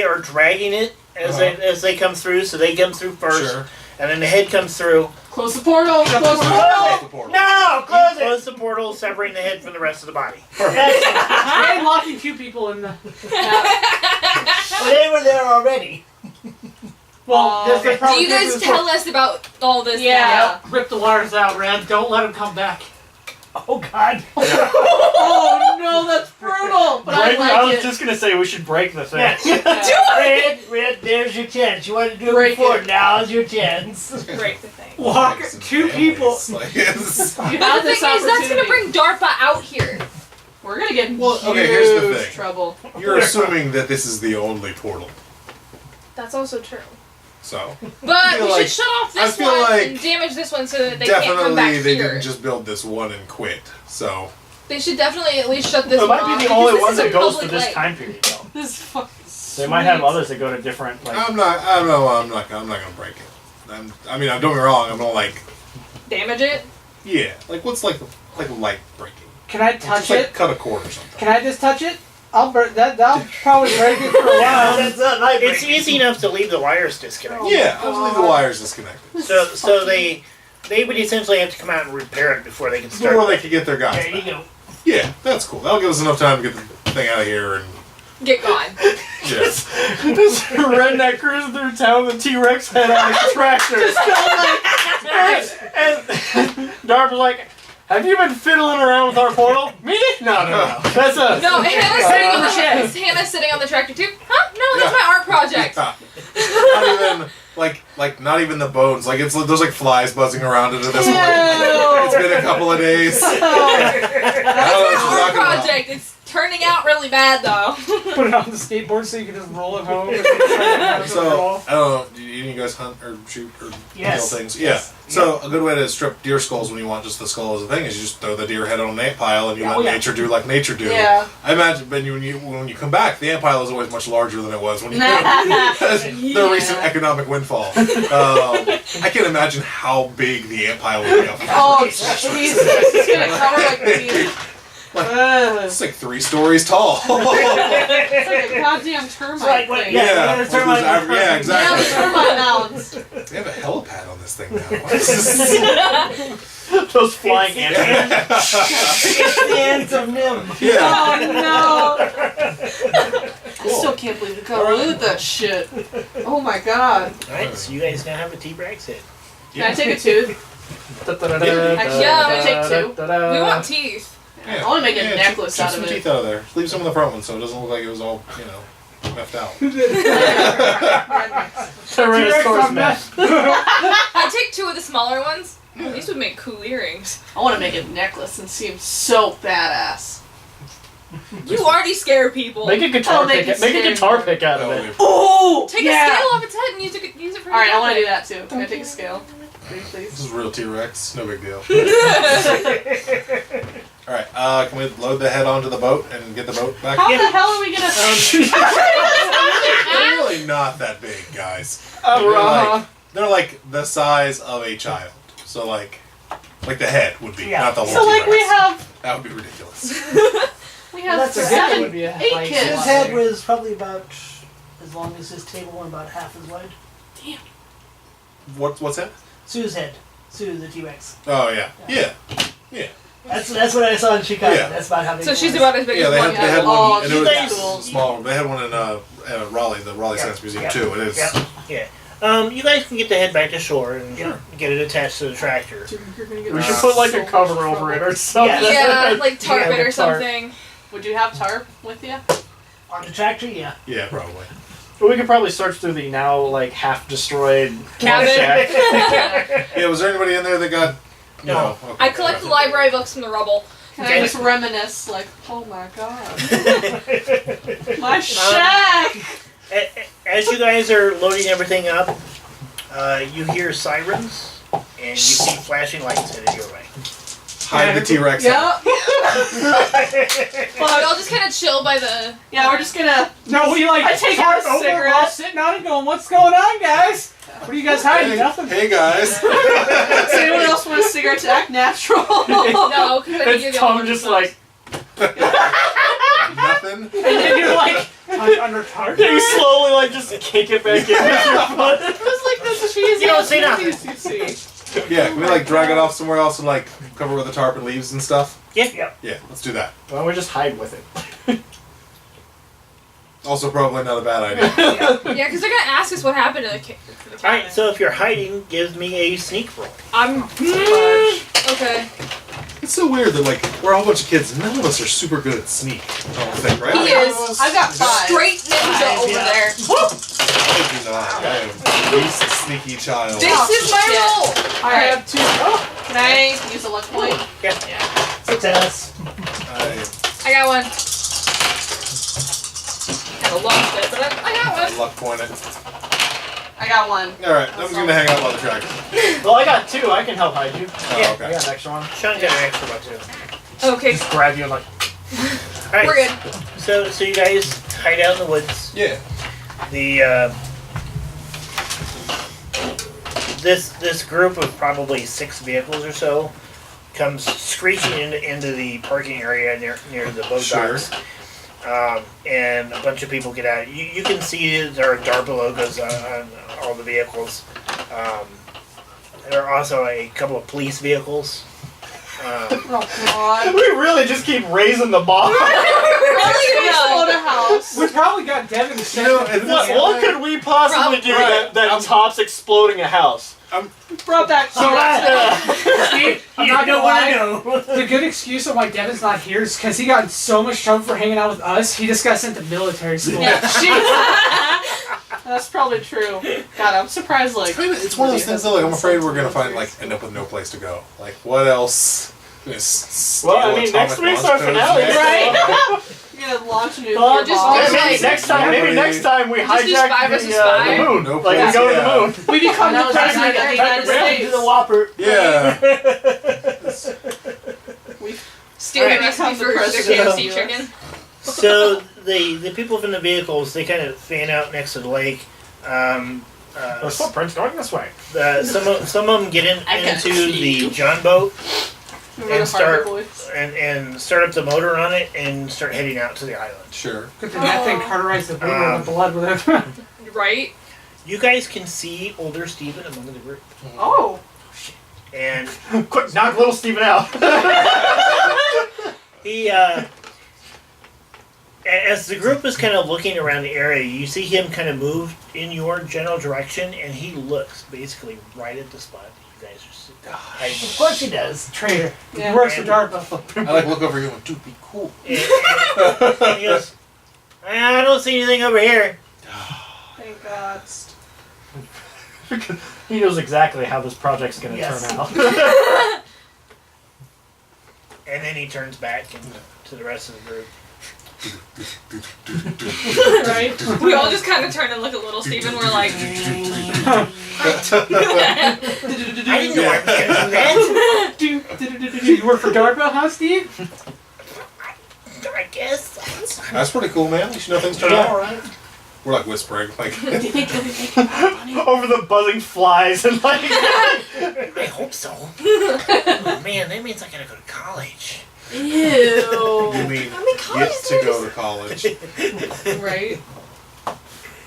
are dragging it as they come through, so they come through first, Sure. and then the head comes through. Close the portal. Close the portal. Close the portal. No, close it. Close the portal, separating the head from the rest of the body. I'm locking 2 people in the. Well, they were there already. Well, there's the Do problem. you guys tell us about all this? Yeah. Rip the wires out, Red. Don't let him come back. Oh God. Oh no, that's brutal. But I I like was it. just gonna say we should break the thing. Red, there's your chance. You wanted to do it Break before. it. Now's your chance. Break the thing. Walk Some 2 families. people. Like, it's- You But had the this thing is, that's gonna opportunity. bring DARPA out here. We're gonna get in Well, okay, huge here's the thing. trouble. You're assuming that this is the only portal. That's also true. So But feel we like- should shut off I this feel one like and damage this one so that they can't come definitely back they here. didn't just build this one and quit. So They should definitely at least shut this It one might off. be the because only this one is a that goes to public this lake. time period though. This is fucking. They might have sweet. others that go to different like I'm not gonna break it. I mean, don't get me wrong. I'm gonna like, Damage it. yeah, like what's like light breaking? Can I Just touch like it? cut a cord or something. Can I just touch it? I'll break that. That'll probably break it for a while. That's not my It's easy enough to leave the wires disconnected. Yeah, I'll just leave the wires disconnected So they would essentially have to come out and repair it before they can start. before they could get their guys. There you back. go. Yeah, that's cool. That'll give us enough time to get the thing out of here and Get gone. yeah. this redneck cruising through town with a T-Rex head on a tractor. and Darb was like, "Have you been fiddling around with our portal?" Me? No. That's us. No, Hannah's sitting on the Shed. is Hannah's sitting on the tractor too. Huh? No, that's Yeah. my art project. Not even like not even the bones. Like there's like flies buzzing around it at this point. Ew. It's been a couple of days. I don't know what My you're art talking about. project. It's turning out really bad though. Put it on the skateboard so you can just roll it home. So I don't know. Do you guys hunt or shoot or Yes. kill things? Yeah. Yes. So a good way to strip deer skulls when you want just the skull as a thing is you just throw the deer head on an ant pile and you let nature do like nature do. Yeah. I imagine when you come back, the ant pile is always much larger than it was when you the recent economic windfall. I can't imagine how big the ant pile would be. Up there. Oh Jesus! It's gonna cover like maybe. It's like 3 stories tall. It's like a goddamn termite It's like what? thing. Yeah, Yeah, we're gonna turn my. yeah, exactly. Yeah, the termite mounds. They have a helipad on this thing now. What is this? Those flying ants. It's the ends of Nim. Yeah. Oh no! I still can't believe we got away with that shit. Oh my god. Alright, so you guys now have a T-Rex head. Can I take a tooth? Actually, Yeah, I'm gonna take 2. We want teeth. I want to make a necklace chip out some of teeth it. out of there. Leave some in the front one so it doesn't look like it was all, left out. Tyrannosaurus mess. I'd take 2 of the smaller ones. These would make cool earrings. I want to make a necklace and seem so badass. You already scare people. Make a guitar I'll make pick. it Make a scary. guitar pick out of it. Oh! Take a scale off its head and use it for. Alright, I want to do that too. Can I take a scale? This Please. is real T-Rex. No big deal. Alright, can we load the head onto the boat and get the boat back? How the hell are we gonna? They're really not that big, guys. Uh-huh. They're like the size of a child. So like the head would be, Yeah. not the whole So like we T-Rex. have That would be ridiculous. That's a good 7, would be a 8 like- kids. His head was probably about as long as his table and about half as wide. What's that? Sue's head. Sue the T-Rex. Oh yeah. Yeah. That's what I saw in Chicago. Yeah. That's about how big So it she's was. about as big Yeah, as they one. had Oh, one, and it you was guys- small. They had one in Raleigh, the Raleigh Yeah. Science Museum Yeah. too. It is. Yeah. You guys can get the head back to shore and get it attached to the tractor. We should put like a cover over it or something. Yeah, like tarp Yeah, it or with tarp. something. Would you have tarp with you? On the tractor, yeah. Yeah, probably. But we could probably search through the now like half destroyed Cabin. shack. Yeah, was there anybody in there that got? No. Okay. I collect the library books from the rubble. Can Okay. I just reminisce, like, oh my god. My shack! As you guys are loading everything up, you hear sirens and you see flashing lights headed your way. Hide the T-Rex. Yep. We all just kind of chill by the. Yeah, we're just gonna. No, we like I take tarp a over, we're all cigarette. sitting on it going, what's going on, guys? What are you guys hiding? Nothing. Hey guys. Does anyone else want a cigarette to act natural? No, because I think you're It's the only Tom one just who like Nothing. And then you're like, under tarp. you slowly like just kick it back in with your foot. It was like this cheesy. You don't see nothing. You see. Yeah, can we like drag it off somewhere else and like cover with a tarp and leaves and stuff? Yeah. Yeah, let's do that. Why don't we just hide with it? Also, probably not a bad idea. Yeah, because they're gonna ask us what happened to the cabin. Alright, so if you're hiding, give me a sneak roll. I'm. Okay. It's so weird that like we're a whole bunch of kids. None of us are super good at sneak. I don't think, right? He is. I've got 5. Straight ninja over yeah. there. I do not. I am the least sneaky child. This is my shit. role. I have 2. Can I use a luck point? Success. I got one. Kind of lost it, but I got one. Luck point it. I got 1. All right, I'm just gonna hang out by the tractor. Well, I got 2. I can help hide you. Oh, Yeah. I okay. got an extra one. Sean got an extra one too. Okay, Just grab you and like. Alright, we're good. so you guys hide out in the woods. Yeah. The this group of probably 6 vehicles or so comes screeching into the parking area near the boat Sure. docks. And a bunch of people get out. You can see there are DARPA logos on all the vehicles. There are also a couple of police vehicles. Oh god. We really just keep raising the bar. Really explode a house. We probably got Devin to You know, second. and What could we possibly do Right. that tops exploding a house? Brought back So, T-Rex. I'm You not don't gonna want to lie. know. The good excuse of why Devin's not here is because he got in so much trouble for hanging out with us. He just got sent to military school. Yeah, that's probably true. God, I'm surprised. Like, It's one of those things though. Like I'm afraid we're gonna end up with no place to go. Like what else? Well, I mean, next week's our finale, right? You're gonna launch a nuclear Well, just bomb. do Maybe like- next time, we Just do hijack spy versus the spy. moon. No Like we place, go to yeah. the moon. We become That the was president like of the the United United States. To the Whopper. Yeah. Steal the Alright. recipe Become the for the president of KFC the chicken. So the people from the vehicles, they kind of fan out next to the lake. There's footprints going this way. Some of them get I gotta into pee. the John boat Remember and the start Harvey boys? and start up the motor on it and start heading out to the island. Sure. Good thing that thing cauterized the boomer with blood with it. Right? You guys can see older Stephen among the group. Oh. And Quick, knock little Steven out. he, as the group is kind of looking around the area, you see him kind of move in your general direction, and he looks basically right at the spot that you guys are sitting. Of course he does. Traitor. Yeah. He works for DARPA. I like look over here and dude, be cool. And he goes, I don't see anything over here. Thank God. He knows exactly how this project's going to Yes. turn out. And then he turns back to the rest of the group. Right? We all just kind of turn and look at little Steven. We're like, I didn't know I was going to do that. You work for DARPA, huh, Steve? I guess. That's pretty cool, man. You should know things turn out all right. We're like whispering, like. Do you think they'll be making more money? Over the buzzing flies and like. I hope so. Oh man, that means I gotta go to college. Ew. You mean college get is to go to college? Right?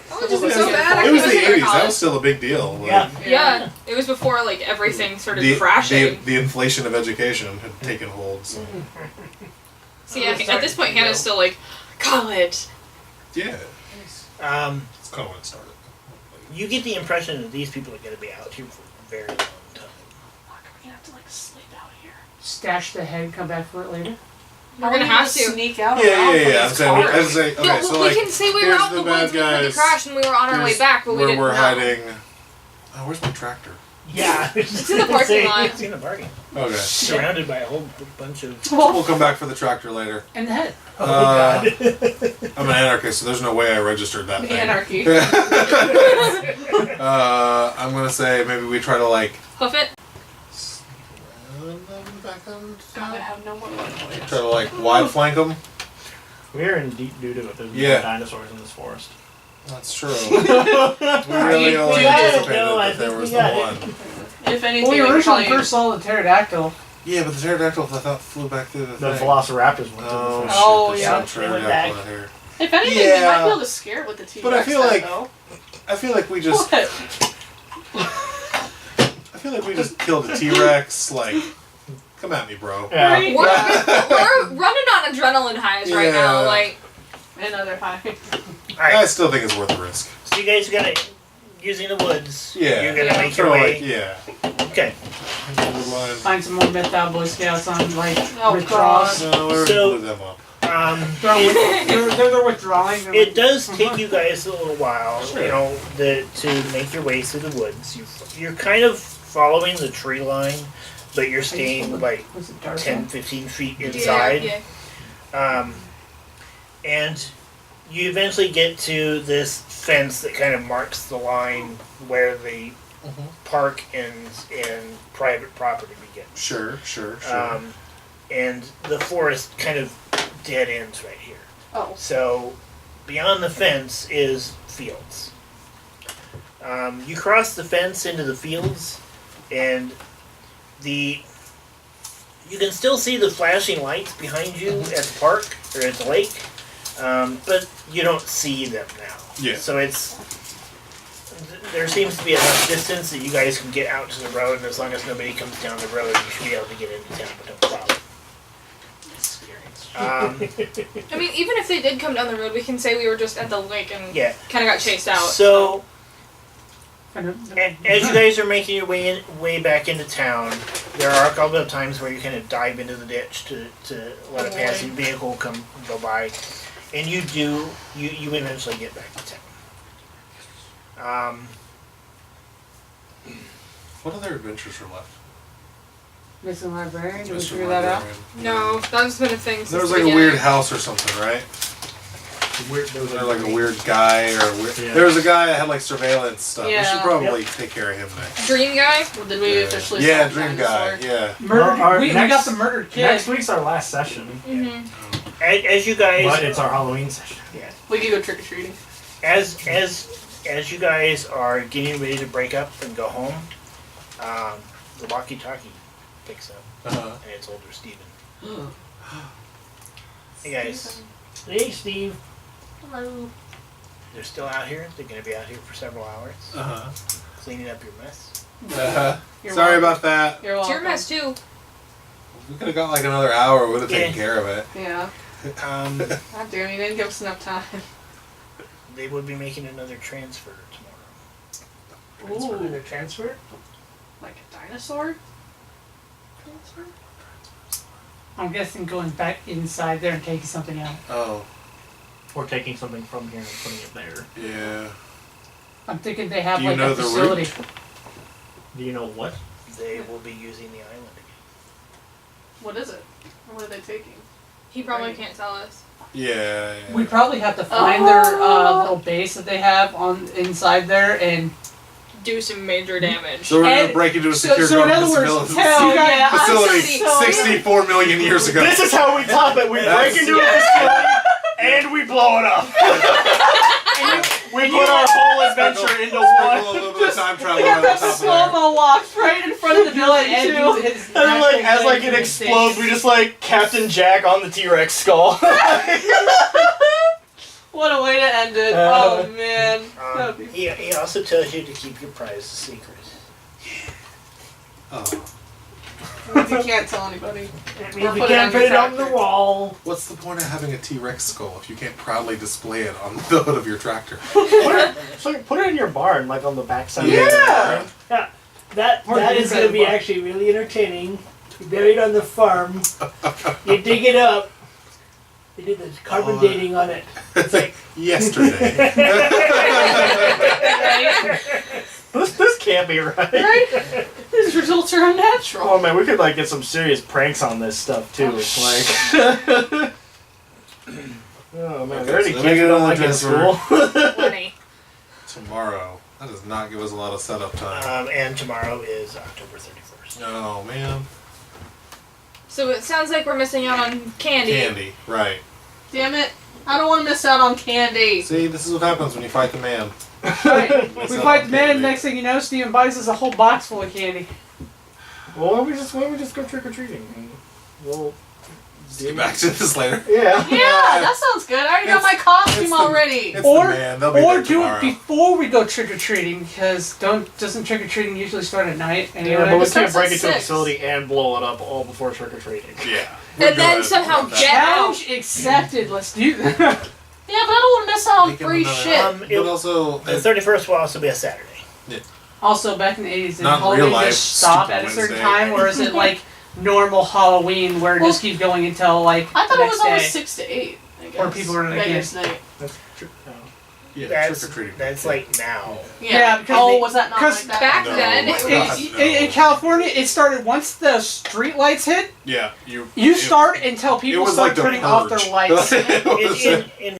college isn't so bad. I It was can the go to 80s. That college. was still a big deal. Like, Yeah. Yeah, it was before like everything started the crashing. the inflation of education had taken hold. So. So yeah, at this point, Hannah's still like, college. Yeah, it's kind of when it started. You get the impression that these people are gonna be out here for a very long time. Fuck, are we gonna have to like sleep out here? Stash the head, come back for it later. We're gonna have to. sneak out. Yeah, around yeah, from yeah. I'm these saying, cars. I'm saying, okay, No, so we like, can say we were here's out in the the bad woods when the guys. crash and we were on our way Here's back, but we where didn't we're know. hiding. Oh, where's my tractor? Yeah. It's in the parking lot. It's in the parking. Okay, Surrounded by a whole bunch of. we'll come back for the tractor later. And the head. Oh god. I'm an anarchist, so there's no way I registered that thing. Anarchy. I'm gonna say maybe we try to like. Hoof it. God, I have no more money. Try to like wide flank them. We're in deep doo-doo if there's Yeah. no dinosaurs in this forest. That's true. We really only got it, anticipated no, I that there think was we the got it. one. If anything, Well, we we could originally probably- first saw the pterodactyl. Yeah, but the pterodactyl I thought flew back through the The thing. velociraptors went to Oh, the shit, fish. Oh, there's yeah. some They went pterodactyl back. out here. If anything, we Yeah. might be able to scare it with the T-Rex. But I feel head, like- though. I feel like we just. What? I feel like we just killed a T-Rex. Like, come at me, bro. Yeah. Right. We're running on adrenaline highs right now. Yeah. Like, Another high. Alright, I still think it's worth the risk. so you guys are gonna, using the woods, Yeah. you're gonna make Throw your like, way. yeah. Okay. Line. Find some more Myth-Out Boy Scouts on, like, Oh, Red God. Cross. No, we already So- blew them up. They're withdrawing. They're It like, does take you guys a little while, Sure. you know, to make your way through the woods. You're kind of following the tree line, but you're staying like Was it dark? 10, 15 feet yeah, inside. yeah. And you eventually get to this fence that kind of marks the line where the park ends and private property begins. Sure. And the forest kind of dead ends right here. Oh. So beyond the fence is fields. You cross the fence into the fields, and you can still see the flashing lights behind you at the park or at the lake, but you don't see them now. Yeah. So there seems to be enough distance that you guys can get out to the road, and as long as nobody comes down the road, you should be able to get into town with no problem. I mean, even if they did come down the road, we can say we were just at the lake and Yeah. kind of got chased out. So Kind of- as you guys are making your way back into town, there are a couple of times where you kind of dive into the ditch to let a passing vehicle go by, and you eventually get back to town. What other adventures are left? Missing librarian. Did we Mr. figure that out? Librarian. No, that's been a thing since There was the like a beginning. weird house or something, right? There was There was like a weird guy or a weird. Yeah. There was a guy that had like surveillance stuff. We Yeah. should probably take care of him next. Dream guy. Well, did we officially Yeah, solve dream dinosaur? guy. Yeah. Murdered. We got next- the murdered kid. Next week's our last session, Mm-hmm. As you guys, but it's our Halloween session. We could go trick or treating. as you guys are getting ready to break up and go home, the walkie-talkie picks up, and it's older Steven. Hey guys. Hey, Steve. Hello. They're still out here. They're going to be out here for several hours, cleaning up your mess. You're Sorry welcome. about that. You're It's welcome. your mess too. We could have got like another hour. We would have taken Yeah. care of it. Yeah. God damn, you didn't give us enough time. They will be making another transfer tomorrow. Ooh. Transfer? Like a dinosaur? I'm guessing going back inside there and taking something out. Oh, Or taking something from here and putting it there. yeah. I'm thinking they have Do you like know a the facility. route? Do you know what? They will be using the island again. What is it? What are they taking? He probably Right. can't tell us. Yeah. We probably have to find their little base that they have on inside there and Do some major damage. So we're going And- to break into a so- secure so in government other words, civilian hell yeah, I'm facility so- 64 million years ago. This is how we top it. We That's- break into a facility and we blow it up. We put our whole adventure into Sprinkle a one. little bit of time travel We have right on that top of slow-mo walk right in front of the building and too. do his And then, like, as like it natural explodes, thing. we just like Captain Jack on the T-Rex skull. What a way to end it. Oh man. That'd be- He also tells you to keep your prize a secret. Oh. You can't tell anybody. That Or means we put it can't on put your it on the tractor. wall. What's the point of having a T-Rex skull if you can't proudly display it on the hood of your tractor? put it in your barn, like on the backside. Yeah. Yeah, that Or that the is going to be inside actually really entertaining. You bury it on the farm. You dig it up. They did the carbon Oh. dating on it. It's like Yesterday. This can't be right. Right? These results are unnatural. Oh man, we could like get some serious pranks on this stuff too. It's like, oh man, Okay, there already so let me kids get don't another like in transfer. school. Plenty. Tomorrow. That does not give us a lot of setup time. And tomorrow is October 31st. Oh man. So it sounds like we're missing out on candy. Candy. Right. Damn it. I don't want to miss out on candy. See, this is what happens when you fight the man. Right. Miss We out fight on the man, candy. next thing you know, Steven buys us a whole box full of candy. Well, why don't we just go trick or treating? We'll Get back to this later. yeah. Yeah, that sounds good. I already got my costume it's the- already. It's Or- the man. They'll be Or there do it tomorrow. before we go trick or treating, because doesn't trick or treating usually start at night anyway? Yeah, but we It starts can't break at into a 6. facility and blow it up all before trick or treating. Yeah. And then somehow get out. Challenge accepted. Let's do that. Yeah, but I don't want to miss out on free shit. But also, The 31st will also be a Saturday. Also, back in the 80s, did Not in Halloween real life, just stop stupid at a certain Wednesday. time, or is it like normal Halloween where it just keeps going until like I thought the it next was always day? 6 to 8. I guess. Or people are like, Vegas night. That's true. No. yeah, That's trick or treating. that's like now. Yeah, because oh, they- was that not 'cause like that? back then- No. In California, it started once the street lights hit. Yeah, You start until It people was start like the turning off Purge. their lights. It was- In